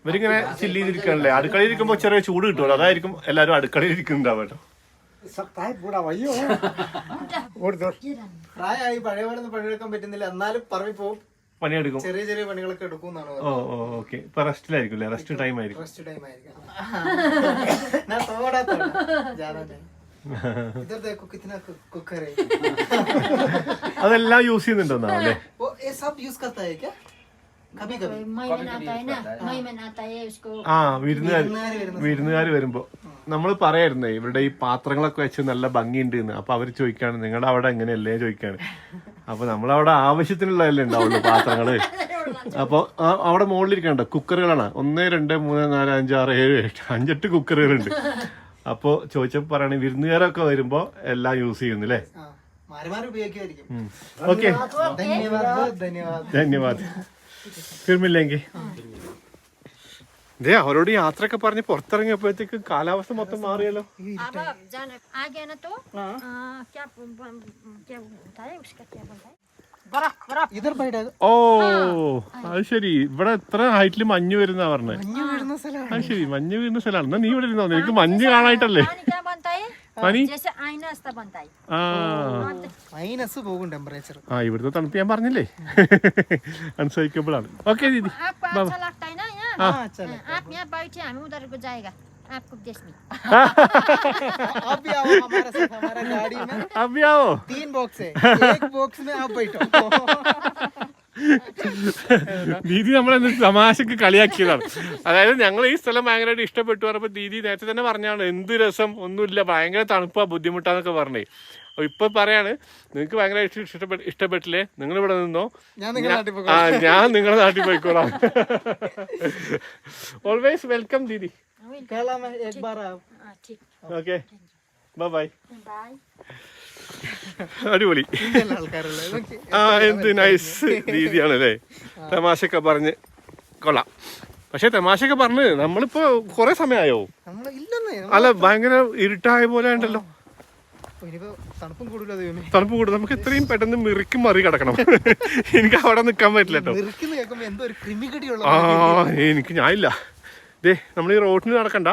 ഇവരിങ്ങനെ ചില്ല് ചെയ്തിരിക്കണല്ലേ. അടുക്കളയിൽ ഇരിക്കുമ്പോൾ ചെറിയ ചൂട് കിട്ടുമല്ലോ, അതായിരിക്കും എല്ലാവരും അടുക്കളയിൽ ഇരിക്കുന്നുണ്ടാവും കേട്ടോ. പ്രായമായി പഴയ പോലെ ഒന്നും പണിയെടുക്കാൻ പറ്റുന്നില്ല, എന്നാലും പറമ്പിൽ പോകും, പണിയെടുക്കും. ചെറിയ ചെറിയ പണികളൊക്കെ എടുക്കും എന്നാണ് ഓ ഓ ഓക്കെ. ഇപ്പൊ റെസ്റ്റിലായിരിക്കും അല്ലേ, റെസ്റ്റ് ടൈം ആയിരിക്കും. ഫസ്റ്റ് ടൈം ആയിരിക്കും. ഞാൻ തോടാത്ത इधर देखो कितना कुकर है। അതെല്ലാം യൂസ് ചെയ്യുന്നുണ്ടോ അല്ലേ? वो ये सब यूज करता है क्या? कभी कभी मेहमान आता है ना, मेहमान आता है उसको ആ വിരുന്നുകാർ വരുമ്പോ നമ്മൾ പറയായിരുന്നേ ഇവരുടെ ഈ പാത്രങ്ങളൊക്കെ വെച്ച് നല്ല ഭംഗിയുണ്ട് എന്ന്. അപ്പൊ അവര് ചോദിക്കാണ് നിങ്ങളുടെ അവിടെ എങ്ങനെയല്ലേ ചോദിക്കാണ്. അപ്പൊ നമ്മളവിടെ ആവശ്യത്തിനുള്ളതല്ലേ ഉണ്ടാവുള്ളൂ പാത്രങ്ങള്. അപ്പൊ അവിടെ മുകളിലിരിക്കണ്ട കുക്കറുകളാണ്. 1 2 3 4 5 6 7 8 5-8 കുക്കറുകളുണ്ട്. അപ്പൊ ചോദിച്ചപ്പോ പറയണേ വിരുന്നുകാരൊക്കെ വരുമ്പോ എല്ലാം യൂസ് ചെയ്യുന്നില്ലേ. മാറി മാറി ഉപയോഗിക്കുമായിരിക്കും. ഓക്കെ ധന്യവാദ്. ഫിർമില്ലെങ്കിൽ ദേ അവരോട് യാത്രയൊക്കെ പറഞ്ഞ് പുറത്തിറങ്ങിയപ്പോഴത്തേക്ക് കാലാവസ്ഥ മൊത്തം മാറിയല്ലോ. अब जाने आ गया ना तो क्या होता है उसका, क्या बोलता है, बर्फ बर्फ इधर बैठा ഓ അത് ശരി. ഇവിടെ എത്ര ഹൈറ്റിൽ മഞ്ഞ് വരുന്ന പറഞ്ഞേ. മഞ്ഞ് വീഴുന്ന സ്ഥലമാണ്. അത് ശരി, മഞ്ഞ് വീഴുന്ന സ്ഥലമാണ്. എന്നാ നീ ഇവിടെ ഇരുന്നോ, എനിക്ക് മഞ്ഞ് കാണായിട്ടല്ലേ. पानी क्या बनता है, പനി जैसे आईना ऐसा बनता है। ആ മൈനസ് പോകും ടെമ്പറേച്ചർ. ആ ഇവിടുത്തെ തണുപ്പ് ഞാൻ പറഞ്ഞില്ലേ, അൺസൈക്കബിൾ ആണ്. ഓക്കെ ദീദി. आपको अच्छा लगता है ना यहाँ? आप यहाँ बैठे, हम उधर को जाएगा आपको देश में। आप भी आओ हमारे साथ, हमारा गाड़ी में അബ്യാവോ 3 बॉक्स है, एक बॉक्स में आप बैठो. ദീദി നമ്മളെന്ന് തമാശക്ക് കളിയാക്കിയതാണ്. അതായത് ഞങ്ങൾ ഈ സ്ഥലം ഭയങ്കരമായിട്ട് ഇഷ്ടപ്പെട്ടു പറഞ്ഞപ്പോൾ ദീദി നേരത്തെ തന്നെ പറഞ്ഞാണ് എന്ത് രസം, ഒന്നുമില്ല, ഭയങ്കര തണുപ്പാ, ബുദ്ധിമുട്ടാന്നൊക്കെ പറഞ്ഞേ. അപ്പോൾ ഇപ്പോൾ പറയാണ് നിങ്ങൾക്ക് ഭയങ്കര ഇഷ്ടപ്പെട്ടില്ലേ, നിങ്ങളിവിടെ നിന്നോ, ഞാൻ നിങ്ങളുടെ നാട്ടിൽ ഞാൻ നിങ്ങളുടെ നാട്ടിൽ പോയിക്കോളാം. ഓൾവേസ് വെൽക്കം ദീദി. ठीक ഓക്കെ ബൈ ബൈ. बाय. അടിപൊളി. എന്ത് നൈസ് രീതിയാണല്ലേ, തമാശയൊക്കെ പറഞ്ഞ് കൊള്ളാം. പക്ഷെ തമാശയൊക്കെ പറഞ്ഞ് നമ്മളിപ്പോ കൊറേ സമയമായോ? അല്ല ഭയങ്കര ഇരുട്ടായ പോലെ ഉണ്ടല്ലോ. തണുപ്പും കൂടുതൽ, തണുപ്പ് കൂടുതൽ. നമുക്ക് എത്രയും പെട്ടെന്ന് മിറിക്കും മറി കിടക്കണം. എനിക്ക് അവിടെ നിൽക്കാൻ പറ്റില്ല കേട്ടോ. എനിക്ക് ഞാനില്ല. ദേ നമ്മൾ ഈ റോഡിന് നടക്കണ്ട,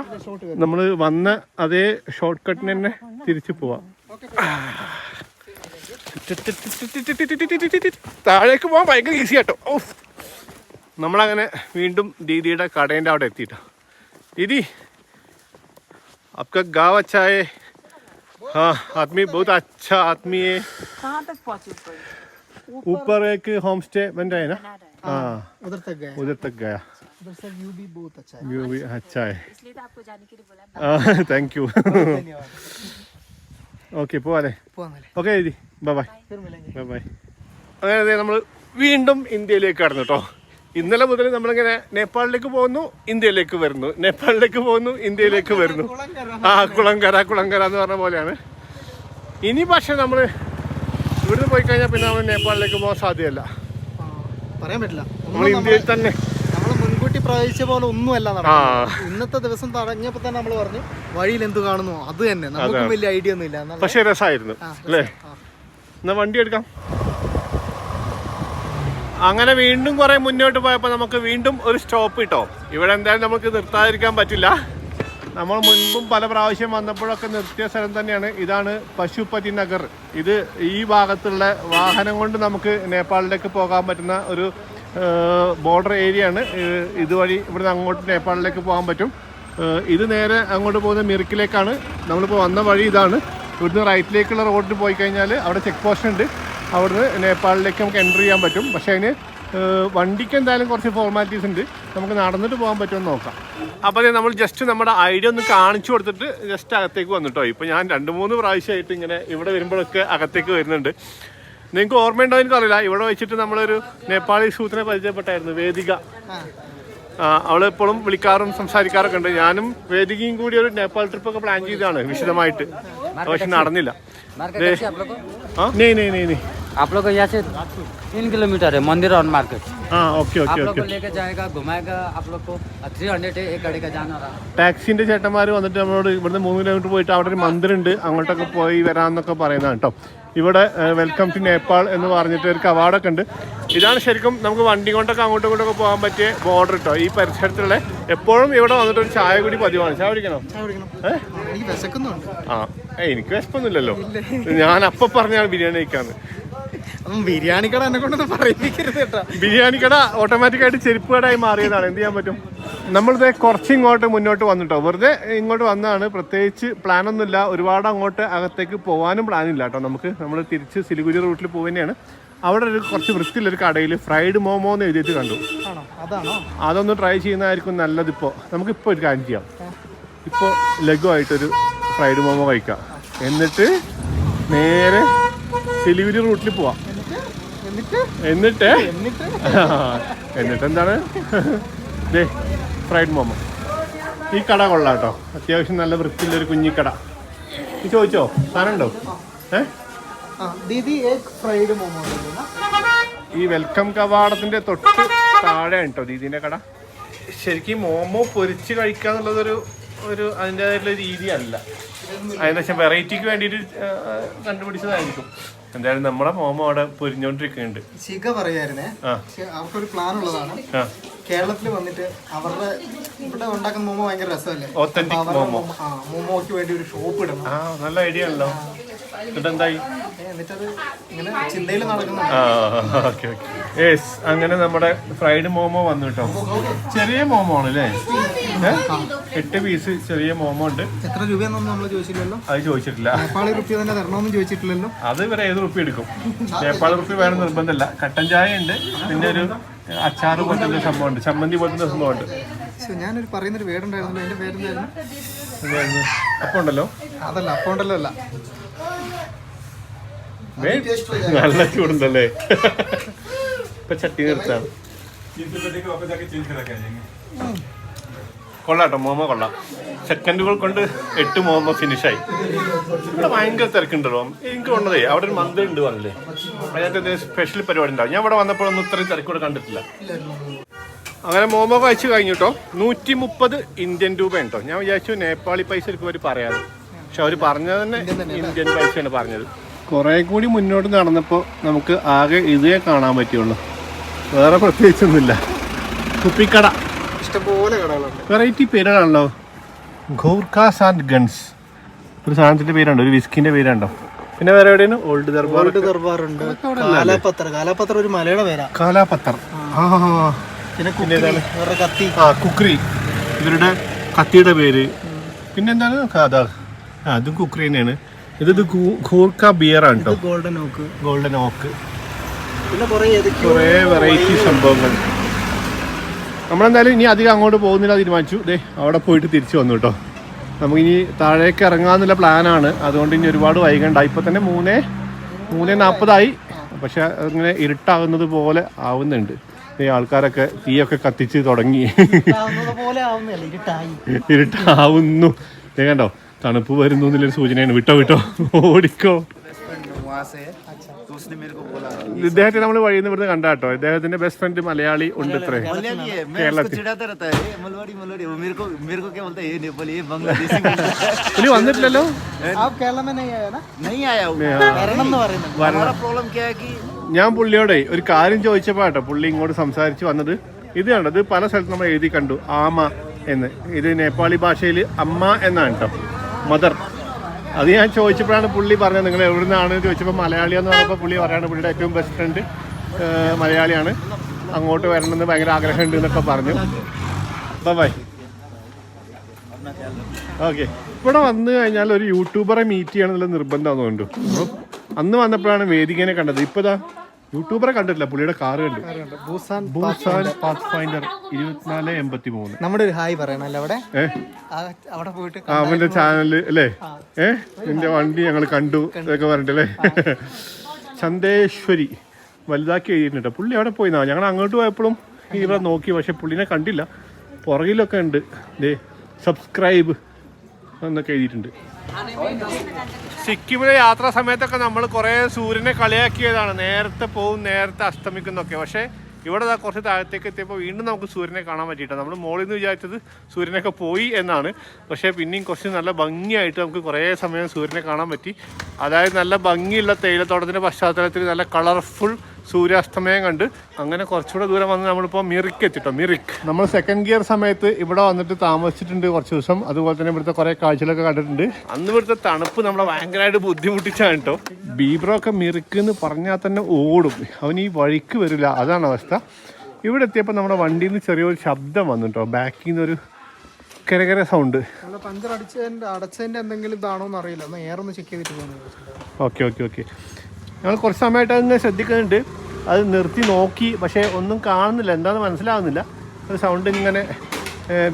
നമ്മൾ വന്ന അതേ ഷോർട്ട് കട്ടിന് തന്നെ തിരിച്ചു പോവാം. താഴേക്ക് പോകാൻ ഭയങ്കര ഈസി ആട്ടോ. ഓ, നമ്മളങ്ങനെ വീണ്ടും ദീദിയുടെ കടേൻ്റെ അവിടെ എത്തിയിട്ടോ. ദീദി आपका गाँव अच्छा है? हाँ, आदमी बहुत अच्छा आदमी है. कहाँ तक पहुँचे? ऊपर एक होम स्टे बन रहा है ना? हाँ, उधर तक गया, उधर तक गया. उधर से व्यू भी बहुत अच्छा है. व्यू भी अच्छा है. इसलिए तो आपको जाने के लिए बोला. Thank you. ഓക്കെ പോവാല്ലേ? ഓക്കെ ദീദി ബൈ ബൈ. Bye bye. അങ്ങനെ നമ്മൾ വീണ്ടും ഇന്ത്യയിലേക്ക് കടന്നു കേട്ടോ. ഇന്നലെ മുതൽ നമ്മളിങ്ങനെ നേപ്പാളിലേക്ക് പോകുന്നു, ഇന്ത്യയിലേക്ക് വരുന്നു, നേപ്പാളിലേക്ക് പോകുന്നു, ഇന്ത്യയിലേക്ക് വരുന്നു. ആ കുളങ്കര എന്ന് പറഞ്ഞ പോലെയാണ്. ഇനി പക്ഷെ നമ്മൾ ഇവിടുന്ന് പോയി കഴിഞ്ഞാൽ പിന്നെ നമ്മൾ നേപ്പാളിലേക്ക് പോകാൻ സാധ്യമല്ല. പറയാൻ പറ്റില്ല. നമ്മൾ ഇന്ത്യയിൽ തന്നെ നമ്മൾ മുൻകൂട്ടി പ്രവചിച്ച പോലെ ഒന്നുമല്ല നടക്കുന്നത്. ഇന്നത്തെ ദിവസം തുടങ്ങിയപ്പോൾ തന്നെ നമ്മൾ പറഞ്ഞു വഴിയിൽ എന്ത് കാണുന്നു അത് തന്നെ, നമുക്ക് വലിയ ഐഡിയ ഒന്നും ഇല്ല. പക്ഷെ രസമായിരുന്നു അല്ലേ? എന്നാ വണ്ടി എടുക്കാം. അങ്ങനെ വീണ്ടും കുറെ മുന്നോട്ട് പോയപ്പോൾ നമുക്ക് വീണ്ടും ഒരു സ്റ്റോപ്പ് കിട്ടോ. ഇവിടെ എന്തായാലും നമുക്ക് നിർത്താതിരിക്കാൻ പറ്റില്ല. നമ്മൾ മുൻപും പല പ്രാവശ്യം വന്നപ്പോഴൊക്കെ നിർത്തിയ സ്ഥലം തന്നെയാണ്. ഇതാണ് പശുപതി നഗർ. ഇത് ഈ ഭാഗത്തുള്ള വാഹനം കൊണ്ട് നമുക്ക് നേപ്പാളിലേക്ക് പോകാൻ പറ്റുന്ന ഒരു ബോർഡർ ഏരിയ ആണ്. ഇതുവഴി ഇവിടുന്ന് അങ്ങോട്ട് നേപ്പാളിലേക്ക് പോകാൻ പറ്റും. ഇത് നേരെ അങ്ങോട്ട് പോകുന്ന മിറിക്കിലേക്കാണ്. നമ്മളിപ്പോൾ വന്ന വഴി ഇതാണ്. ഇവിടുന്ന് റൈറ്റിലേക്കുള്ള റോഡിൽ പോയി കഴിഞ്ഞാൽ അവിടെ ചെക്ക് പോസ്റ്റ് ഉണ്ട്. അവിടുന്ന് നേപ്പാളിലേക്ക് നമുക്ക് എൻ്റർ ചെയ്യാൻ പറ്റും. പക്ഷേ അതിന് വണ്ടിക്ക് എന്തായാലും കുറച്ച് ഫോർമാലിറ്റീസ് ഉണ്ട്. നമുക്ക് നടന്നിട്ട് പോകാൻ പറ്റുമെന്ന് നോക്കാം. അപ്പോൾ നമ്മൾ ജസ്റ്റ് നമ്മുടെ ഐഡിയ ഒന്ന് കാണിച്ചു കൊടുത്തിട്ട് ജസ്റ്റ് അകത്തേക്ക് വന്നിട്ടോ. ഇപ്പോൾ ഞാൻ 2-3 പ്രാവശ്യമായിട്ട് ഇങ്ങനെ ഇവിടെ വരുമ്പോഴൊക്കെ അകത്തേക്ക് വരുന്നുണ്ട്. നിങ്ങൾക്ക് ഓർമ്മയുണ്ടോ എനിക്കറിയില്ല, ഇവിടെ വെച്ചിട്ട് നമ്മളൊരു നേപ്പാളി സൂത്രനെ പരിചയപ്പെട്ടായിരുന്നു, വേദിക. അവളെപ്പോഴും വിളിക്കാറും സംസാരിക്കാറൊക്കെ ഉണ്ട്. ഞാനും വേദികയും കൂടി ഒരു നേപ്പാൾ ട്രിപ്പൊക്കെ പ്ലാൻ ചെയ്തതാണ് വിശദമായിട്ട്. പക്ഷെ നടന്നില്ല. आप लोग को यहाँ से 3 किलोमीटर है मंदिर और मार्केट. हाँ ओके आप ओके लोग को ओके. लेके जाएगा, घुमाएगा. आप लोग को 300 है, एक गाड़ी का जाना रहा. ടാക്സിന്റെ ചേട്ടന്മാർ വന്നിട്ട് നമ്മളോട് ഇവിടുന്ന് 3 കിലോമീറ്റർ പോയിട്ട് അവിടെ ഒരു മന്ദിരമുണ്ട്, അങ്ങോട്ടൊക്കെ പോയി വരാമെന്നൊക്കെ പറയുന്നതാണ് കേട്ടോ. ഇവിടെ വെൽക്കം ടു നേപ്പാൾ എന്ന് പറഞ്ഞിട്ട് ഒരു കവാടൊക്കെ ഉണ്ട്. ഇതാണ് ശരിക്കും നമുക്ക് വണ്ടി കൊണ്ടൊക്കെ അങ്ങോട്ടും ഇങ്ങോട്ടൊക്കെ പോകാൻ പറ്റിയ ബോർഡർ കേട്ടോ. ഈ പരിസരത്തുള്ള എപ്പോഴും ഇവിടെ വന്നിട്ട് ഒരു ചായ കൂടി പതിവാണ്. ചായ കുടിക്കണോ? ആ എനിക്ക് വിശപ്പൊന്നുമില്ലല്ലോ. ഞാൻ അപ്പം പറഞ്ഞാണ് ബിരിയാണി കഴിക്കാന്ന്. ബിരിയാണി കട എന്നെ കൊണ്ടൊന്നും പറയിപ്പിക്കരുത് കേട്ടോ. ബിരിയാണി കട ഓട്ടോമാറ്റിക്കായിട്ട് ചെരുപ്പ് കടയായി മാറിയതാണ്. എന്ത് ചെയ്യാൻ പറ്റും? നമ്മളിത് കുറച്ച് ഇങ്ങോട്ട് മുന്നോട്ട് വന്നിട്ടോ. വെറുതെ ഇങ്ങോട്ട് വന്നതാണ്. പ്രത്യേകിച്ച് പ്ലാനൊന്നുമില്ല. ഒരുപാട് അങ്ങോട്ട് അകത്തേക്ക് പോകാനും പ്ലാനില്ല കേട്ടോ. നമ്മൾ തിരിച്ച് സിലിഗുരി റൂട്ടിൽ പോകുന്നതാണ്. അവിടെ ഒരു കുറച്ച് വൃത്തിയുള്ളൊരു കടയിൽ ഫ്രൈഡ് മോമോ എന്ന് എഴുതിയിട്ട് കണ്ടു. അതൊന്ന് ട്രൈ ചെയ്യുന്നതായിരിക്കും നല്ലതിപ്പോൾ. നമുക്കിപ്പോൾ ഒരു കാര്യം ചെയ്യാം. ഇപ്പോൾ ലഘുവായിട്ടൊരു ഫ്രൈഡ് മോമോ കഴിക്കാം. എന്നിട്ട് നേരെ സിലിഗുരി റൂട്ടിൽ പോവാം. എന്നിട്ട് എന്താണ് ഫ്രൈഡ് മോമോ. ഈ കട കൊള്ളാം കേട്ടോ. അത്യാവശ്യം നല്ല വൃത്തിയുള്ളൊരു കുഞ്ഞിക്കട. നീ ചോദിച്ചോ സാധനം ഉണ്ടോ? ഈ വെൽക്കം കവാടത്തിന്റെ തൊട്ട് താഴെ കേട്ടോ ദീദിന്റെ കട. ശരിക്കും മോമോ പൊരിച്ച് കഴിക്കുക എന്നുള്ളതൊരു അതിൻ്റെതായിട്ടുള്ള രീതിയല്ല. അതിന് വെറൈറ്റിക്ക് വേണ്ടിയിട്ട് കണ്ടുപിടിച്ചതായിരിക്കും. എന്തായാലും നമ്മുടെ മോമോ അവിടെ പൊരിഞ്ഞോണ്ടിരിക്കുന്നുണ്ട്. ശിഖ പറയായിരുന്നേ, അവർക്കൊരു പ്ലാൻ ഉള്ളതാണ്. കേരളത്തിൽ വന്നിട്ട് അവരുടെ ഇവിടെ ഉണ്ടാക്കുന്ന മോമോ ഭയങ്കര രസമല്ലേ, ഓത്തന്റിക് മോമോ. മോമോക്ക് വേണ്ടി ഒരു ഷോപ്പ് ഇടണം. നല്ല ഐഡിയ ആണല്ലോ. എന്നിട്ടെന്തായി? എന്നിട്ടത് ഇങ്ങനെ ചിന്തയിൽ നടക്കുന്നുണ്ട്. Okay okay. യെസ്, അങ്ങനെ നമ്മുടെ ഫ്രൈഡ് മോമോ വന്നു കേട്ടോ. ചെറിയ മോമോ ആണ് അല്ലേ? 8 പീസ് ചെറിയ മോമോ ഉണ്ട്. എത്ര രൂപയെന്നൊന്നും നമ്മൾ ചോദിച്ചില്ലല്ലോ. അത് ചോദിച്ചിട്ടില്ല. നേപ്പാളി റുപ്യ തന്നെ തരണമെന്നും ചോദിച്ചിട്ടില്ലല്ലോ. അത് ഇവരെ ഏത് റുപ്യ എടുക്കും. നേപ്പാളി റുപ്യ വേണം നിർബന്ധമില്ല. കട്ടൻ ചായ ഉണ്ട്, പിന്നെ ഒരു അച്ചാറ് പോലത്തെ സംഭവം ഉണ്ട്, ചമ്മന്തി പോലത്തെ സംഭവം ഉണ്ട്. ഞാനൊരു പറയുന്നൊരു വേടുണ്ടായിരുന്നല്ലോ, അതിന്റെ പേരെന്തായിരുന്നു? അപ്പം ഉണ്ടല്ലോ. അതല്ല, അപ്പം ഉണ്ടല്ലോ. അല്ല, നല്ല ചൂടുണ്ടല്ലേ. ഇപ്പൊ ചട്ടി നിർത്താം. കൊള്ളാട്ടോ, മോമോ കൊള്ളാം. സെക്കൻഡുകൾ കൊണ്ട് 8 മോമോ ഫിനിഷായി. ഇവിടെ ഭയങ്കര തിരക്കുണ്ടല്ലോ. എനിക്ക് കൊണ്ടതേ അവിടെ ഒരു മന്ദിരം ഉണ്ട് പറഞ്ഞില്ലേ, അതിനകത്ത് സ്പെഷ്യൽ പരിപാടി ഉണ്ടാവും. ഞാൻ ഇവിടെ വന്നപ്പോഴൊന്നും ഇത്രയും തിരക്കൂടെ കണ്ടിട്ടില്ല. അങ്ങനെ മോമോ കഴിച്ചു കഴിഞ്ഞു കേട്ടോ. 130 ഇന്ത്യൻ രൂപ ഉണ്ടോ. ഞാൻ വിചാരിച്ചു നേപ്പാളി പൈസ എടുക്കും അവർ പറയാതെ, പക്ഷെ അവർ പറഞ്ഞത് തന്നെ ഇന്ത്യൻ പൈസയാണ് പറഞ്ഞത്. കുറേ കൂടി മുന്നോട്ട് നടന്നപ്പോൾ നമുക്ക് ആകെ ഇതേ കാണാൻ പറ്റുള്ളൂ, വേറെ പ്രത്യേകിച്ചൊന്നുമില്ല. കുപ്പിക്കട ഇഷ്ടംപോലെ കടകളുണ്ട്. വെറൈറ്റി പേരാണല്ലോ. ഗോർഖാസ് ആൻഡ് ഗൺസ് ഒരു സാധനത്തിന്റെ പേരുണ്ടോ, ഒരു വിസ്കിന്റെ പേരുണ്ടോ. പിന്നെ വേറെ എവിടെയാണ് ഓൾഡ് ദർബാർ ദർബാറുണ്ട്. കാലാപത്ര ഒരു മലയുടെ പേരാ, കാലാപത്ര. പിന്നെ ഇവരുടെ കത്തി, കുക്രി ഇവരുടെ കത്തിയുടെ പേര്. പിന്നെന്താണ് അതും കുക്രി തന്നെയാണ്. ഇത് ഗോർഖ ബിയറാണ് കേട്ടോ, ഗോൾഡൻ ഓക്ക്. പിന്നെ കുറേ വെറൈറ്റി സംഭവങ്ങൾ. നമ്മളെന്തായാലും ഇനി അധികം അങ്ങോട്ട് പോകുന്നില്ല തീരുമാനിച്ചു. അവിടെ പോയിട്ട് തിരിച്ചു വന്നു കേട്ടോ. നമുക്കിനി താഴേക്ക് ഇറങ്ങാമെന്നുള്ള പ്ലാനാണ്. അതുകൊണ്ട് ഇനി ഒരുപാട് വൈകണ്ട. ഇപ്പം തന്നെ 3:40 പക്ഷെ അങ്ങനെ ഇരുട്ടാകുന്നത് പോലെ ആവുന്നുണ്ട്. ഈ ആൾക്കാരൊക്കെ തീയൊക്കെ കത്തിച്ച് തുടങ്ങി. ഇരുട്ടാവുന്നു. കണ്ടോ, തണുപ്പ് വരുന്നു എന്നുള്ളൊരു സൂചനയാണ്. വിട്ടോ ഓടിക്കോ. ഇദ്ദേഹത്തെ നമ്മൾ വഴിയിൽ നിന്ന് ഇവിടുന്ന് കണ്ടാട്ടോ. ഇദ്ദേഹത്തിന്റെ ബെസ്റ്റ് ഫ്രണ്ട് മലയാളി ഉണ്ട് ഇത്രേ കേരളത്തിൽ. പുള്ളി വന്നിട്ടില്ലല്ലോ. ഞാൻ പുള്ളിയോടെ ഒരു കാര്യം ചോദിച്ചപ്പോ കേട്ടോ പുള്ളി ഇങ്ങോട്ട് സംസാരിച്ച് വന്നത്. ഇത് കണ്ടോ, ഇത് പല സ്ഥലത്ത് നമ്മൾ എഴുതി കണ്ടു, ആമ എന്ന്. ഇത് നേപ്പാളി ഭാഷയിൽ അമ്മ എന്നാണ് കേട്ടോ, മദർ. അത് ഞാൻ ചോദിച്ചപ്പോഴാണ് പുള്ളി പറഞ്ഞത് നിങ്ങൾ എവിടെ നിന്നാണ് ചോദിച്ചപ്പോൾ മലയാളിയാന്ന് പറഞ്ഞപ്പോൾ പുള്ളി പറയാണ് പുള്ളിയുടെ ഏറ്റവും ബെസ്റ്റ് ഫ്രണ്ട് മലയാളിയാണ്, അങ്ങോട്ട് വരണമെന്ന് ഭയങ്കര ആഗ്രഹമുണ്ട് എന്നൊക്കെ പറഞ്ഞു. ബൈ. ഓക്കെ. ഇവിടെ വന്നു കഴിഞ്ഞാൽ ഒരു യൂട്യൂബറെ മീറ്റ് ചെയ്യണമെന്നുള്ള നിർബന്ധം തോന്നുന്നു. അപ്പോൾ അന്ന് വന്നപ്പോഴാണ് വേദികനെ കണ്ടത്. ഇപ്പോൾ ഇതാ യൂട്യൂബറെ കണ്ടിട്ടില്ല, പുള്ളിയുടെ കാറ് കണ്ടു. ബൂസാൻ പാത്ത് ഫൈൻഡർ 2483. നമ്മുടെ ഒരു ഹായ് പറയണല്ലോ അവിടെ. അവിടെ പോയിട്ട് അവന്റെ ചാനല് അല്ലേ. നിന്റെ വണ്ടി ഞങ്ങൾ കണ്ടു ഇതൊക്കെ പറഞ്ഞിട്ടല്ലേ. ചന്ദേശ്വരി വലുതാക്കി എഴുതിയിട്ടുണ്ട്. പുള്ളി അവിടെ പോയി. ഞങ്ങൾ അങ്ങോട്ട് പോയപ്പോഴും ഇവിടെ നോക്കി, പക്ഷെ പുള്ളിനെ കണ്ടില്ല. പുറകിലൊക്കെ ഉണ്ട് സബ്സ്ക്രൈബ് എന്നൊക്കെ എഴുതിയിട്ടുണ്ട്. സിക്കിമിലെ യാത്രാ സമയത്തൊക്കെ നമ്മൾ കുറേ സൂര്യനെ കളിയാക്കിയതാണ്, നേരത്തെ പോവും നേരത്തെ അസ്തമിക്കുന്നൊക്കെ. പക്ഷേ ഇവിടെ കുറച്ച് താഴത്തേക്ക് എത്തിയപ്പോൾ വീണ്ടും നമുക്ക് സൂര്യനെ കാണാൻ പറ്റിയിട്ടാണ്. നമ്മൾ മുകളിൽ നിന്ന് വിചാരിച്ചത് സൂര്യനൊക്കെ പോയി എന്നാണ്, പക്ഷേ പിന്നെയും കുറച്ച് നല്ല ഭംഗിയായിട്ട് നമുക്ക് കുറേ സമയം സൂര്യനെ കാണാൻ പറ്റി. അതായത് നല്ല ഭംഗിയുള്ള തേയിലത്തോട്ടത്തിൻ്റെ പശ്ചാത്തലത്തിൽ നല്ല കളർഫുൾ സൂര്യാസ്തമയം കണ്ട് അങ്ങനെ കുറച്ചുകൂടെ ദൂരം വന്ന് നമ്മളിപ്പോൾ മിറിക്ക് എത്തിട്ടോ. മിറിക്ക് നമ്മൾ സെക്കൻഡ് ഗിയർ സമയത്ത് ഇവിടെ വന്നിട്ട് താമസിച്ചിട്ടുണ്ട് കുറച്ച് ദിവസം. അതുപോലെ തന്നെ ഇവിടുത്തെ കുറേ കാഴ്ചകളൊക്കെ കണ്ടിട്ടുണ്ട്. അന്ന് ഇവിടുത്തെ തണുപ്പ് നമ്മളെ ഭയങ്കരമായിട്ട് ബുദ്ധിമുട്ടിച്ചാണ് കേട്ടോ. ബീബ്രോക്കെ മിറിക്ക് എന്ന് പറഞ്ഞാൽ തന്നെ ഓടും, അവൻ ഈ വഴിക്ക് വരില്ല, അതാണ് അവസ്ഥ. ഇവിടെ എത്തിയപ്പോൾ നമ്മുടെ വണ്ടിയിൽ നിന്ന് ചെറിയൊരു ശബ്ദം വന്നു കേട്ടോ, ബാക്കിൽ നിന്നൊരു കരകര സൗണ്ട്. പഞ്ചർ അടച്ചതിൻ്റെ എന്തെങ്കിലും ഇതാണോ എന്ന് അറിയില്ല, ഒന്ന് എയറൊന്ന് ചെക്ക് ചെയ്തിട്ട് പോകുന്നത്. ഓക്കെ. ഞങ്ങൾ കുറച്ച് സമയമായിട്ട് അതിങ്ങനെ ശ്രദ്ധിക്കുന്നുണ്ട്. അത് നിർത്തി നോക്കി, പക്ഷേ ഒന്നും കാണുന്നില്ല, എന്താണെന്ന് മനസ്സിലാകുന്നില്ല. ഒരു സൗണ്ട് ഇങ്ങനെ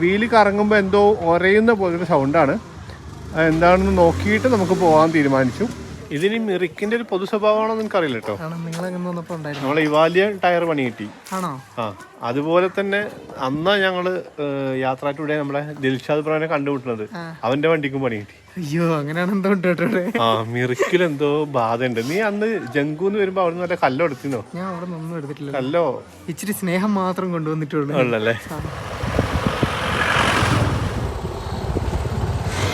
വീല് കറങ്ങുമ്പോൾ എന്തോ ഒരയുന്ന പോലൊരു സൗണ്ടാണ്. എന്താണെന്ന് നോക്കിയിട്ട് നമുക്ക് പോകാൻ തീരുമാനിച്ചു. ഇതിന് മിറിക്കിൻ്റെ ഒരു പൊതു സ്വഭാവമാണോ എനിക്കറിയില്ല കേട്ടോ. നമ്മളെ ഇവാലിയ ടയർ പണി കിട്ടി. അതുപോലെ തന്നെ അന്നാ ഞങ്ങള് യാത്രാ ടുഡേ നമ്മളെ ദിൽഷാദ് ബ്രോനെ കണ്ടുമുട്ടുന്നത്, അവന്റെ വണ്ടിക്കും പണി കിട്ടി. അയ്യോ, അങ്ങനെയാണ് എന്തോ മിറിക്കിൽ എന്തോ ബാധ ഉണ്ട്. നീ അന്ന് ജങ്കൂന്ന് വരുമ്പോ അവിടെ നല്ല കല്ലോ എടുത്തിനോ? ഞാൻ അവിടെ ഒന്നും എടുത്തിട്ടില്ല. കല്ലോ ഇച്ചിരി സ്നേഹം മാത്രം കൊണ്ടുവന്നിട്ടുള്ളൂ. ഉള്ളല്ലേ.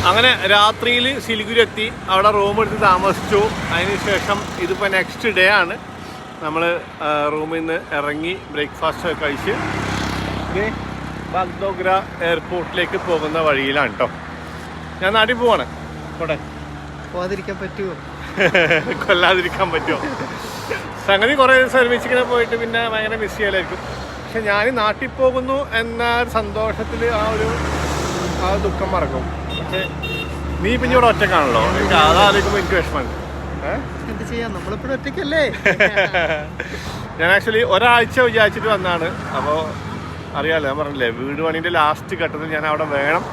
അങ്ങനെ രാത്രിയിൽ സിലിഗുരി എത്തി, അവിടെ റൂം എടുത്ത് താമസിച്ചു. അതിനുശേഷം ഇതിപ്പോൾ നെക്സ്റ്റ് ഡേ ആണ്. നമ്മൾ റൂമിൽ നിന്ന് ഇറങ്ങി ബ്രേക്ക്ഫാസ്റ്റ് ഒക്കെ കഴിച്ച് ബാഗ്ഡോഗ്ര എയർപോർട്ടിലേക്ക് പോകുന്ന വഴിയിലാണ് കേട്ടോ. ഞാൻ നാട്ടിൽ പോവാണ്. പോട്ടെ, പോകാതിരിക്കാൻ പറ്റുമോ? കൊല്ലാതിരിക്കാൻ പറ്റുമോ? സംഗതി കുറേ ദിവസം ഒരുമിച്ചിങ്ങനെ പോയിട്ട് പിന്നെ ഭയങ്കര മിസ് ചെയ്യലായിരിക്കും. പക്ഷെ ഞാൻ നാട്ടിൽ പോകുന്നു എന്ന സന്തോഷത്തിൽ ആ ദുഃഖം മറക്കും. പക്ഷെ നീ പിന്നെ ഇവിടെ ഒറ്റക്കാണല്ലോ, എനിക്ക് അതാലോചിക്കുമ്പോൾ എനിക്ക് വിഷമമുണ്ട്. എന്ത് ചെയ്യാം, നമ്മളിപ്പോഴും ഒറ്റയ്ക്കല്ലേ. ഞാൻ ആക്ച്വലി ഒരാഴ്ച വിചാരിച്ചിട്ട് വന്നാണ്. അപ്പോൾ അറിയാമല്ലോ, ഞാൻ പറഞ്ഞില്ലേ വീട് പണീൻ്റെ ലാസ്റ്റ് ഘട്ടത്തിൽ ഞാൻ അവിടെ വേണം.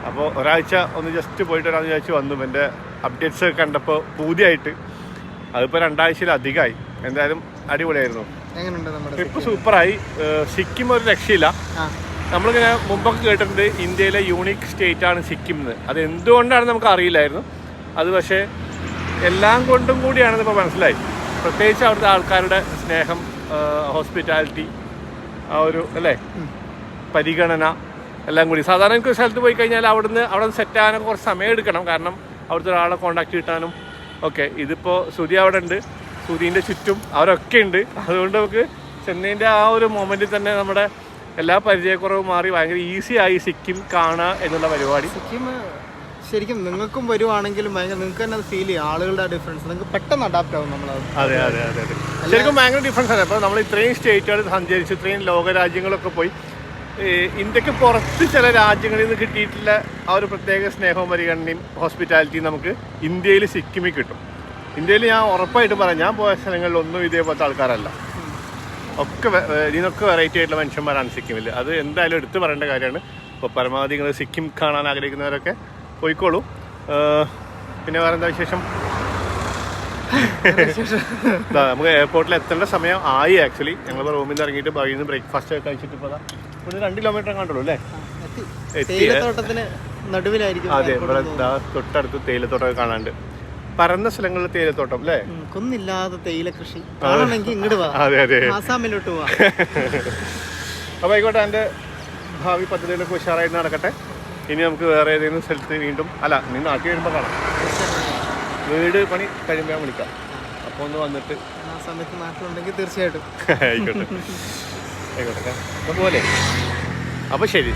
അപ്പോൾ ഒരാഴ്ച ഒന്ന് ജസ്റ്റ് പോയിട്ട് വരാമെന്ന് വിചാരിച്ച് വന്നു. എൻ്റെ അപ്ഡേറ്റ്സ് കണ്ടപ്പോൾ പൂതിയായിട്ട് അതിപ്പോൾ 2 ആഴ്ചയിലധികമായി. എന്തായാലും അടിപൊളിയായിരുന്നു. എങ്ങനെയുണ്ട് നമ്മുടെ ട്രിപ്പ് സൂപ്പറായി. സിക്കിം ഒരു രക്ഷയില്ല. നമ്മളിങ്ങനെ മുമ്പൊക്കെ കേട്ടിട്ടുണ്ട് ഇന്ത്യയിലെ യൂണിക് സ്റ്റേറ്റ് ആണ് സിക്കിം എന്ന്. അത് എന്തുകൊണ്ടാണ് നമുക്ക് അറിയില്ലായിരുന്നു. അത് പക്ഷേ എല്ലാം കൊണ്ടും കൂടിയാണെന്ന് ഇപ്പോൾ മനസ്സിലായി. പ്രത്യേകിച്ച് അവിടുത്തെ ആൾക്കാരുടെ സ്നേഹം, ഹോസ്പിറ്റാലിറ്റി, ആ ഒരു അല്ലേ പരിഗണന എല്ലാം കൂടി. സാധാരണ എനിക്ക് ഒരു സ്ഥലത്ത് പോയി കഴിഞ്ഞാൽ അവിടെ സെറ്റ് ആകാനൊക്കെ കുറച്ച് സമയം എടുക്കണം. കാരണം അവിടുത്തെ ഒരാളെ കോൺടാക്ട് കിട്ടാനും ഒക്കെ. ഇതിപ്പോൾ ശ്രുതി അവിടെ ഉണ്ട്, ശ്രുതിൻ്റെ ചുറ്റും അവരൊക്കെ ഉണ്ട്. അതുകൊണ്ട് നമുക്ക് ചെന്നൈൻ്റെ ആ ഒരു മൊമെൻറ്റിൽ തന്നെ നമ്മുടെ എല്ലാ പരിചയക്കുറവും മാറി ഭയങ്കര ഈസി ആയി സിക്കിം കാണുക എന്നുള്ള പരിപാടി. സിക്കിം ശരിക്കും നിങ്ങൾക്കും വരുവാണെങ്കിലും ഭയങ്കര നിങ്ങൾക്ക് തന്നെ അത് ഫീൽ ചെയ്യും. ആളുകളുടെ ഡിഫറൻസ് നിങ്ങൾക്ക് പെട്ടെന്ന് അഡാപ്റ്റ് ആവും നമ്മളത്. അതെ അതെ അതെ അതെ ശരിക്കും ഭയങ്കര ഡിഫറൻസ് ആണ്. അപ്പോൾ നമ്മൾ ഇത്രയും സ്റ്റേറ്റുകൾ സഞ്ചരിച്ച് ഇത്രയും ലോകരാജ്യങ്ങളൊക്കെ പോയി ഇന്ത്യക്ക് പുറത്ത് ചില രാജ്യങ്ങളിൽ നിന്ന് കിട്ടിയിട്ടുള്ള ആ ഒരു പ്രത്യേക സ്നേഹവും പരിഗണനയും ഹോസ്പിറ്റാലിറ്റിയും നമുക്ക് ഇന്ത്യയിൽ സിക്കിമിൽ കിട്ടും. ഇന്ത്യയിൽ ഞാൻ ഉറപ്പായിട്ട് പറയാം, ഞാൻ പോയ സ്ഥലങ്ങളിലൊന്നും ഇതേപോലത്തെ ആൾക്കാരല്ല. ഒക്കെ ഇതിനൊക്കെ വെറൈറ്റി ആയിട്ടുള്ള മനുഷ്യന്മാരാണ് സിക്കിമിൽ. അത് എന്തായാലും എടുത്തു പറയേണ്ട കാര്യമാണ്. അപ്പോൾ പരമാവധി നിങ്ങൾ സിക്കിം കാണാൻ ആഗ്രഹിക്കുന്നവരൊക്കെ പോയിക്കോളൂ. പിന്നെ വേറെ എന്താ വിശേഷം? നമുക്ക് എയർപോർട്ടിൽ എത്തേണ്ട സമയം ആയി. ആക്ച്വലി ഞങ്ങൾ റൂമിൽ നിന്ന് ഇറങ്ങിയിട്ട് വഴിയിൽ നിന്ന് ബ്രേക്ക്ഫാസ്റ്റ് ഒക്കെ കഴിച്ചിട്ട് ഇപ്പോൾ ഇവിടെ 2 കിലോമീറ്റർ കണ്ടുള്ളൂ അല്ലേ? തേയിലത്തോട്ടത്തിന് നടുവിലായിരിക്കും. അതെ, ഇവിടെ തൊട്ടടുത്ത് തേയിലത്തോട്ടമൊക്കെ കാണാണ്ട്. പരന്ന സ്ഥലങ്ങളിൽ തേയിലത്തോട്ടം അല്ലേ? കുന്നില്ലാതെ തേയില കൃഷി കാണണമെങ്കിൽ ഇങ്ങോട്ട് പോവാ. അതെ അതെ, ആസാമിലോട്ട് പോവാ. അപ്പോൾ ആയിക്കോട്ടെ, എൻ്റെ ഭാവി പദ്ധതികളൊക്കെ ഉഷാറായിട്ട് നടക്കട്ടെ. ഇനി നമുക്ക് വേറെ ഏതെങ്കിലും സ്ഥലത്ത് വീണ്ടും നീ നാട്ടിൽ വരുമ്പോൾ കാണാം. വീട് പണി കഴിയുമ്പോൾ ഞാൻ വിളിക്കാം. അപ്പോൾ ഒന്ന് വന്നിട്ട് ആ സമയത്ത് നാട്ടിലുണ്ടെങ്കിൽ തീർച്ചയായിട്ടും ആയിക്കോട്ടെ ആയിക്കോട്ടെ. അപ്പോൾ പോലെ അപ്പോൾ ശരി.